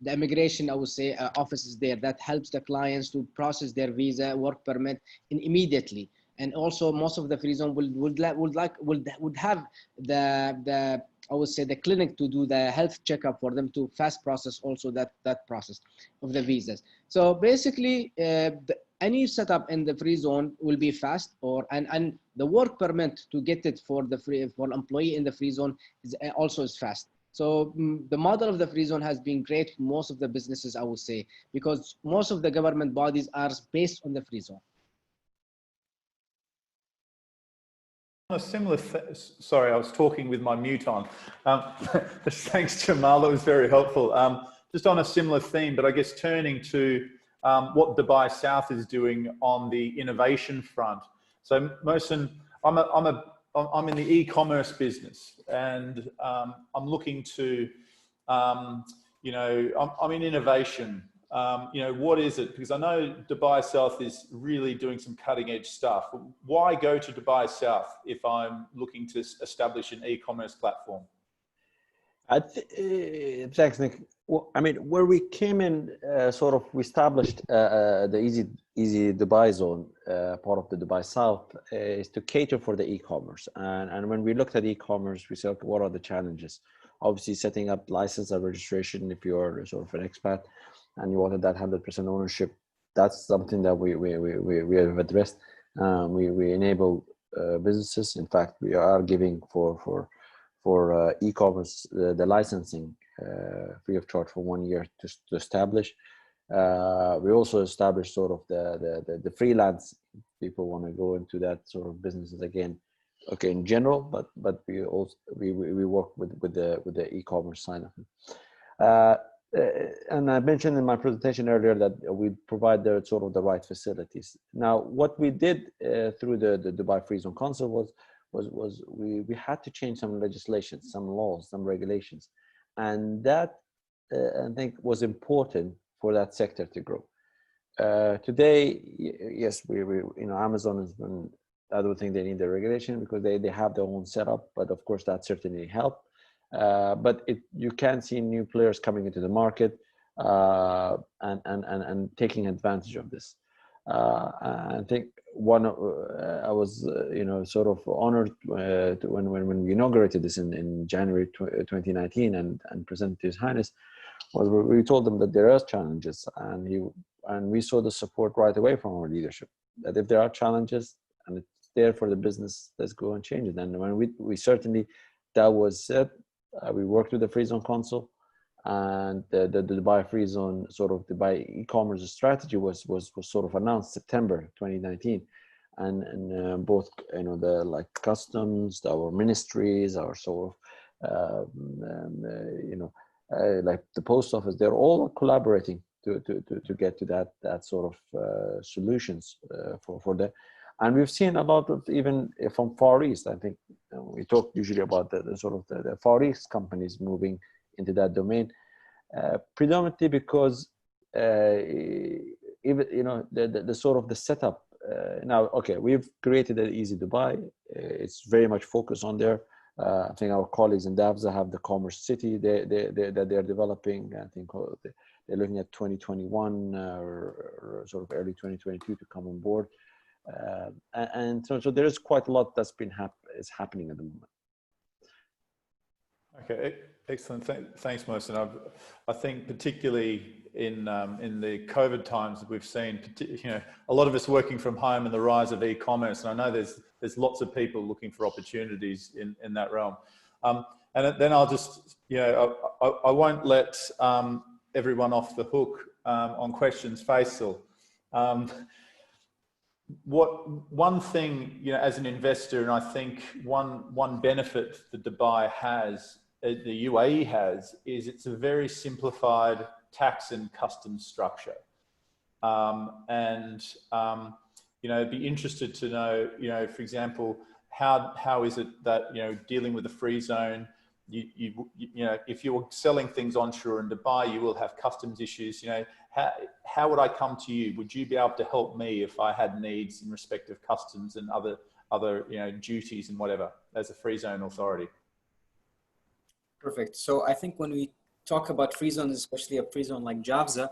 the immigration, I would say, offices there that helps the clients to process their visa, work permit immediately. And also most of the free zone would have the I would say the clinic to do the health checkup for them to fast process also that process of the visas. So basically, any setup in the free zone will be fast, and the work permit to get it for employee in the free zone is also fast. So the model of the free zone has been great for most of the businesses, I would say, because most of the government bodies are based on the free zone. On a similar, sorry, I was talking with my mute on. Thanks, Jamal, that was very helpful. Just on a similar theme, but I guess turning to what Dubai South is doing on the innovation front. So Mohsen, I'm in the e-commerce business, and I'm looking to, I'm in innovation. What is it? Because I know Dubai South is really doing some cutting edge stuff. Why go to Dubai South if I'm looking to establish an e-commerce platform? Thanks, Nick. Well, I mean, where we came in, we established the Easy Dubai zone, part of the Dubai South, is to cater for the e-commerce. And when we looked at e-commerce, we said, what are the challenges? Obviously, setting up license and registration if you're sort of an expat and you wanted that 100% ownership, that's something that we have addressed. We enable businesses. In fact, we are giving for e-commerce the licensing free of charge for 1 year to establish. We also established sort of the freelance. People want to go into that sort of businesses again. Okay, in general, but we also we work with the e-commerce side of it. And I mentioned in my presentation earlier that we provide the sort of the right facilities. Now, what we did through the Dubai Free Zone Council was we had to change some legislation, some laws, some regulations, and that I think was important for that sector to grow. Today, yes, we Amazon has been. I don't think they need the regulation because they have their own setup, but of course that certainly helped. But you can see new players coming into the market and taking advantage of this. I think I was sort of honored when we inaugurated this in January 2019 and presented to His Highness, was we told them that there are challenges, and we saw the support right away from our leadership, that if there are challenges and it's there for the business, let's go and change it. And when we certainly, that was said, we worked with the Free Zone Council, and the Dubai Free Zone sort of Dubai e-commerce strategy was sort of announced September 2019, and both, you know, the like customs, our ministries, our sort of you know, like the post office, they're all collaborating to get to that sort of solutions for that. And we've seen a lot of, even from Far East, I think we talk usually about the sort of the Far East companies moving into that domain, predominantly because even, you know, the sort of the setup. Now, okay, we've created an Easy Dubai. It's very much focused on there. I think our colleagues in DAVSA have the Commerce City that they're developing. I think they're looking at 2021 or sort of early 2022 to come on board. And so there is quite a lot that's been happening at the moment. Okay, excellent. Thanks, Mohsen. I think particularly in the COVID times that we've seen, you know, a lot of us working from home and the rise of e-commerce, and I know there's lots of people looking for opportunities in that realm. And then I'll just, you know, I won't let everyone off the hook on questions. Faisal, one thing, you know, as an investor, and I think one benefit that Dubai has, the UAE has, is it's a very simplified tax and customs structure. You know, be interested to know, you know, for example, how is it that, you know, dealing with the free zone, you know, if you're selling things onshore in Dubai, you will have customs issues. You know, how would I come to you? Would you be able to help me if I had needs in respect of customs and other you know, duties and whatever as a free zone authority? Perfect. So I think when we talk about free zones, especially a free zone like JAVSA,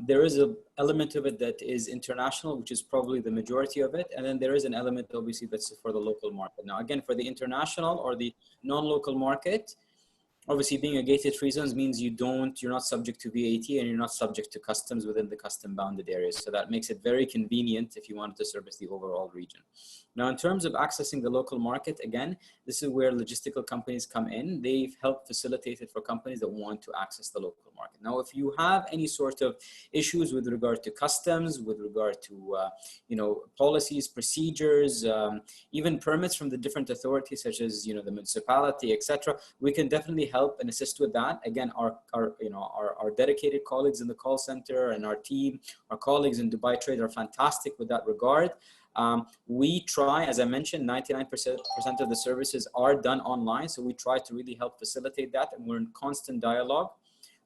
there is an element of it that is international, which is probably the majority of it. And then there is an element, obviously, that's for the local market. Now, again, for the international or the non-local market, obviously being a gated free zones means you're not subject to VAT and you're not subject to customs within the custom bounded areas. So that makes it very convenient if you wanted to service the overall region. Now, in terms of accessing the local market, again, this is where logistical companies come in. They've helped facilitate it for companies that want to access the local market. Now, if you have any sort of issues with regard to customs, with regard to, you know, policies, procedures, even permits from the different authorities, such as, you know, the municipality, etc., we can definitely help and assist with that. Again, our dedicated colleagues in the call center and our team, our colleagues in Dubai Trade are fantastic with that regard. We try, as I mentioned, 99% of the services are done online. So we try to really help facilitate that. And we're in constant dialogue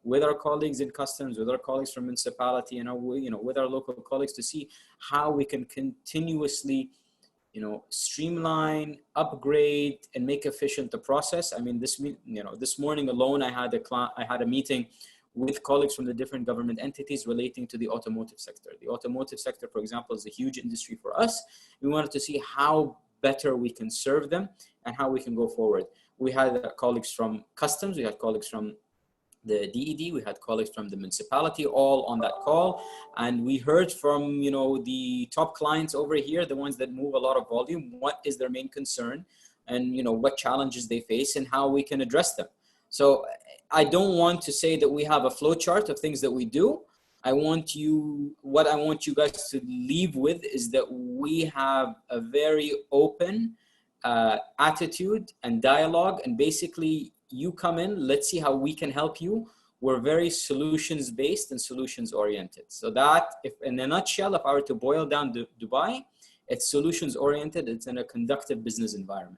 with our colleagues in customs, with our colleagues from municipality, and with our local colleagues to see how we can continuously, you know, streamline, upgrade, and make efficient the process. I mean, this morning alone, I had a meeting with colleagues from the different government entities relating to the automotive sector. The automotive sector, for example, is a huge industry for us. We wanted to see how better we can serve them and how we can go forward. We had colleagues from customs, we had colleagues from the DED, we had colleagues from the municipality, all on that call. And we heard from, you know, the top clients over here, the ones that move a lot of volume, what is their main concern and, you know, what challenges they face and how we can address them. So I don't want to say that we have a flow chart of things that we do. What I want you guys to leave with is that we have a very open attitude and dialogue, and basically you come in, let's see how we can help you. We're very solutions based and solutions oriented. So that, if in a nutshell, if I were to boil down Dubai, it's solutions oriented. It's in a conductive business environment.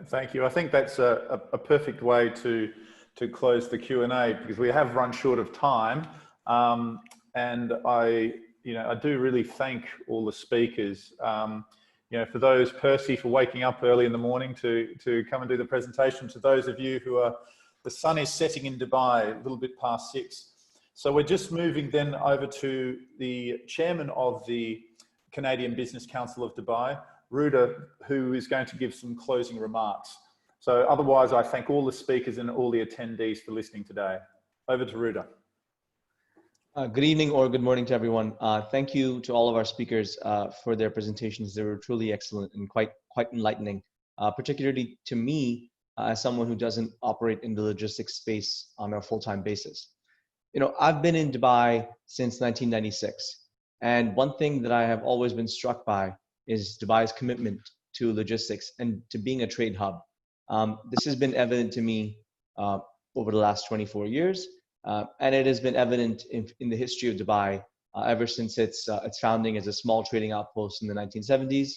Thank you. I think that's a perfect way to close the Q&A, because we have run short of time. And I do really thank all the speakers. You know, for those, Percy, for waking up early in the morning to come and do the presentation. To those of you who are, the sun is setting in Dubai a little bit past 6. So we're just moving then over to the chairman of the Canadian Business Council of Dubai, Ruda, who is going to give some closing remarks. So otherwise, I thank all the speakers and all the attendees for listening today. Over to Ruda. Good evening or good morning to everyone. Thank you to all of our speakers for their presentations. They were truly excellent and quite enlightening, particularly to me as someone who doesn't operate in the logistics space on a full-time basis. You know, I've been in Dubai since 1996. And one thing that I have always been struck by is Dubai's commitment to logistics and to being a trade hub. This has been evident to me over the last 24 years, and it has been evident in the history of Dubai ever since its founding as a small trading outpost in the 1970s,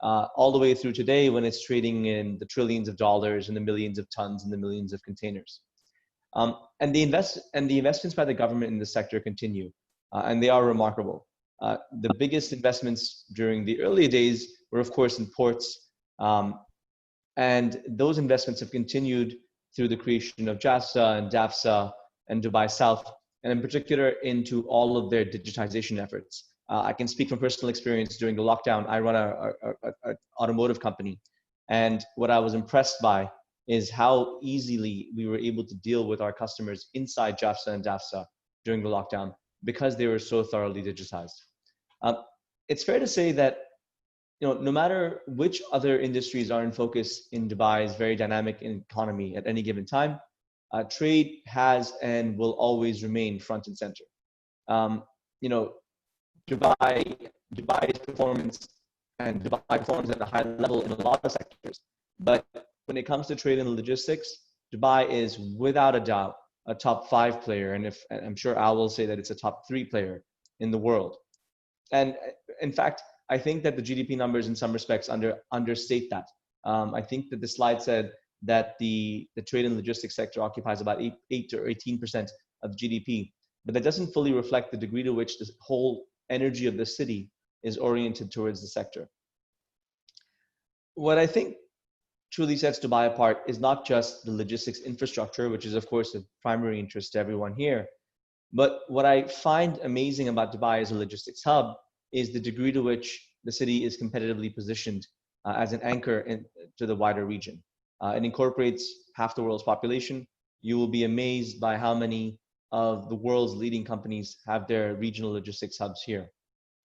all the way through today when it's trading in the trillions of dollars and the millions of tons and the millions of containers. And the investments by the government in the sector continue, and they are remarkable. The biggest investments during the early days were, of course, in ports, and those investments have continued through the creation of JAFSA and DAFSA and Dubai South, and in particular into all of their digitization efforts. I can speak from personal experience. During the lockdown, I run an automotive company, and what I was impressed by is how easily we were able to deal with our customers inside JAFSA and DAFSA during the lockdown because they were so thoroughly digitized. It's fair to say that no matter which other industries are in focus in Dubai's very dynamic economy at any given time, trade has and will always remain front and center. Dubai's performance and Dubai performs at a high level in a lot of sectors, but when it comes to trade and logistics, Dubai is without a doubt a top 5 player, and I'm sure Al will say that it's a top 3 player in the world. And in fact, I think that the GDP numbers in some respects understate that. I think that the slide said that the trade and logistics sector occupies about 8 or 18% of GDP, but that doesn't fully reflect the degree to which the whole energy of the city is oriented towards the sector. What I think truly sets Dubai apart is not just the logistics infrastructure, which is of course of primary interest to everyone here, but what I find amazing about Dubai as a logistics hub is the degree to which the city is competitively positioned as an anchor to the wider region. It incorporates half the world's population. You will be amazed by how many of the world's leading companies have their regional logistics hubs here.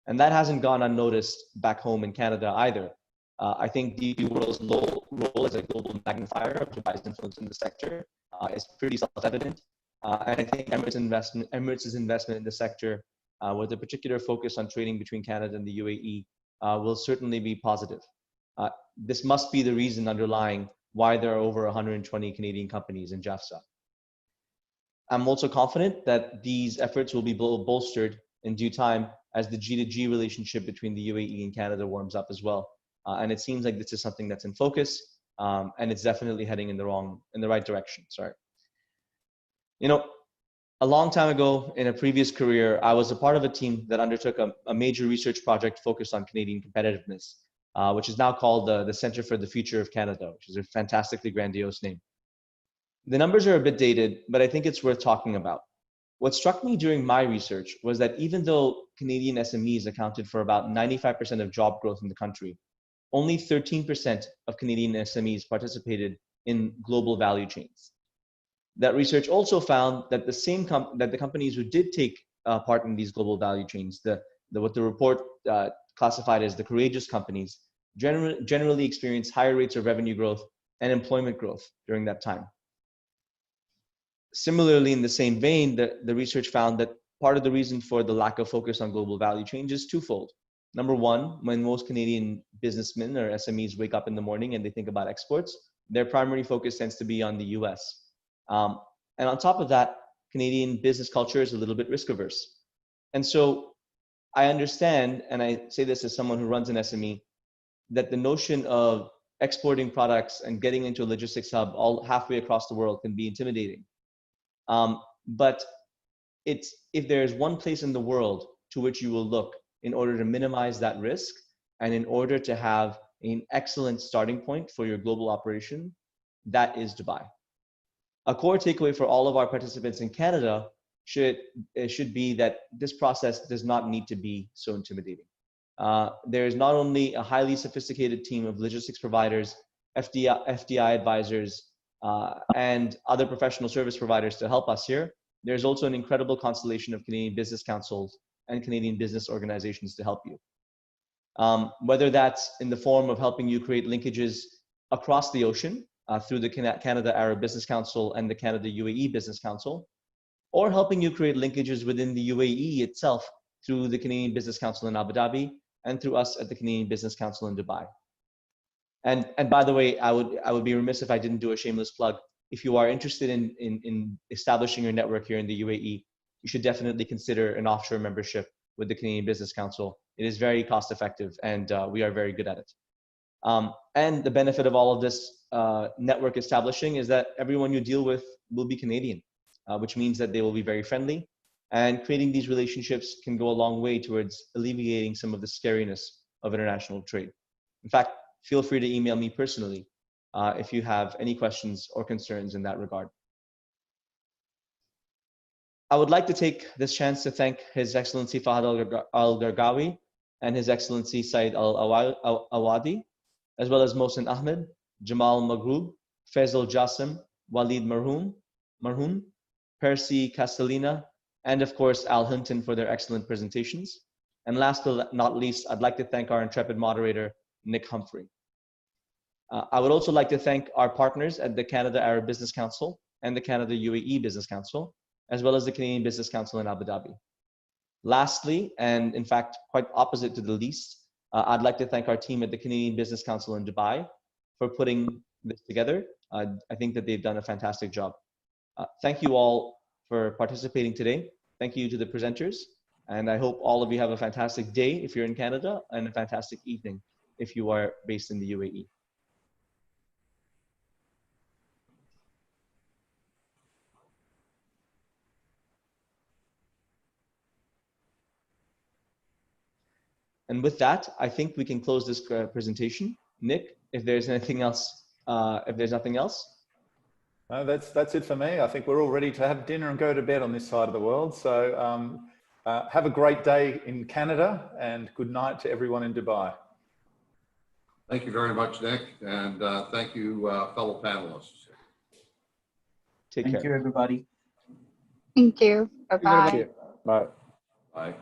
And that hasn't gone unnoticed back home in Canada either. I think DP World's role as a global magnifier of Dubai's influence in the sector is pretty self-evident. And I think Emirates' investment in the sector with a particular focus on trading between Canada and the UAE will certainly be positive. This must be the reason underlying why there are over 120 Canadian companies in JAFSA. I'm also confident that these efforts will be bolstered in due time as the G2G relationship between the UAE and Canada warms up as well. And it seems like this is something that's in focus, and it's definitely heading in the right direction. Sorry. A long time ago in a previous career, I was a part of a team that undertook a major research project focused on Canadian competitiveness, which is now called the Center for the Future of Canada, which is a fantastically grandiose name. The numbers are a bit dated, but I think it's worth talking about. What struck me during my research was that even though Canadian SMEs accounted for about 95% of job growth in the country, only 13% of Canadian SMEs participated in global value chains. That research also found that the companies who did take part in these global value chains, what the report classified as the courageous companies, generally experienced higher rates of revenue growth and employment growth during that time. Similarly, in the same vein, the research found that part of the reason for the lack of focus on global value change is twofold. Number one, when most Canadian businessmen or SMEs wake up in the morning and they think about exports, their primary focus tends to be on the US. And on top of that, Canadian business culture is a little bit risk averse. And so I understand, and I say this as someone who runs an SME, that the notion of exporting products and getting into a logistics hub all halfway across the world can be intimidating. But if there's one place in the world to which you will look in order to minimize that risk and in order to have an excellent starting point for your global operation, that is Dubai. A core takeaway for all of our participants in Canada should be that this process does not need to be so intimidating. There is not only a highly sophisticated team of logistics providers, FDI advisors, and other professional service providers to help us here. There's also an incredible constellation of Canadian business councils and Canadian business organizations to help you. Whether that's in the form of helping you create linkages across the ocean through the Canada Arab Business Council and the Canada UAE Business Council, or helping you create linkages within the UAE itself through the Canadian Business Council in Abu Dhabi and through us at the Canadian Business Council in Dubai. And by the way, I would be remiss if I didn't do a shameless plug. If you are interested in establishing your network here in the UAE, you should definitely consider an offshore membership with the Canadian Business Council. It is very cost effective, and we are very good at it. And the benefit of all of this network establishing is that everyone you deal with will be Canadian, which means that they will be very friendly, and creating these relationships can go a long way towards alleviating some of the scariness of international trade. In fact, feel free to email me personally if you have any questions or concerns in that regard. I would like to take this chance to thank His Excellency Fahad Al-Gargawi and His Excellency Saeed Al-Awadi, as well as Mohsen Ahmed, Jamal Maghroob, Faisal Jassim, Walid Marhoon, Percy Castellina, and of course Al Hinton for their excellent presentations. And last but not least, I'd like to thank our intrepid moderator, Nick Humphrey. I would also like to thank our partners at the Canada Arab Business Council and the Canada UAE Business Council, as well as the Canadian Business Council in Abu Dhabi. Lastly, and in fact, quite opposite to the least, I'd like to thank our team at the Canadian Business Council in Dubai for putting this together. I think that they've done a fantastic job. Thank you all for participating today. Thank you to the presenters. And I hope all of you have a fantastic day if you're in Canada, and a fantastic evening if you are based in the UAE. And with that, I think we can close this presentation. Nick, if there's anything else, if there's nothing else. No, that's it for me. I think we're all ready to have dinner and go to bed on this side of the world. So have a great day in Canada, and good night to everyone in Dubai. Thank you very much, Nick. And thank you, fellow panelists. Take care. Thank you, everybody. Thank you. Bye-bye. Bye. Bye.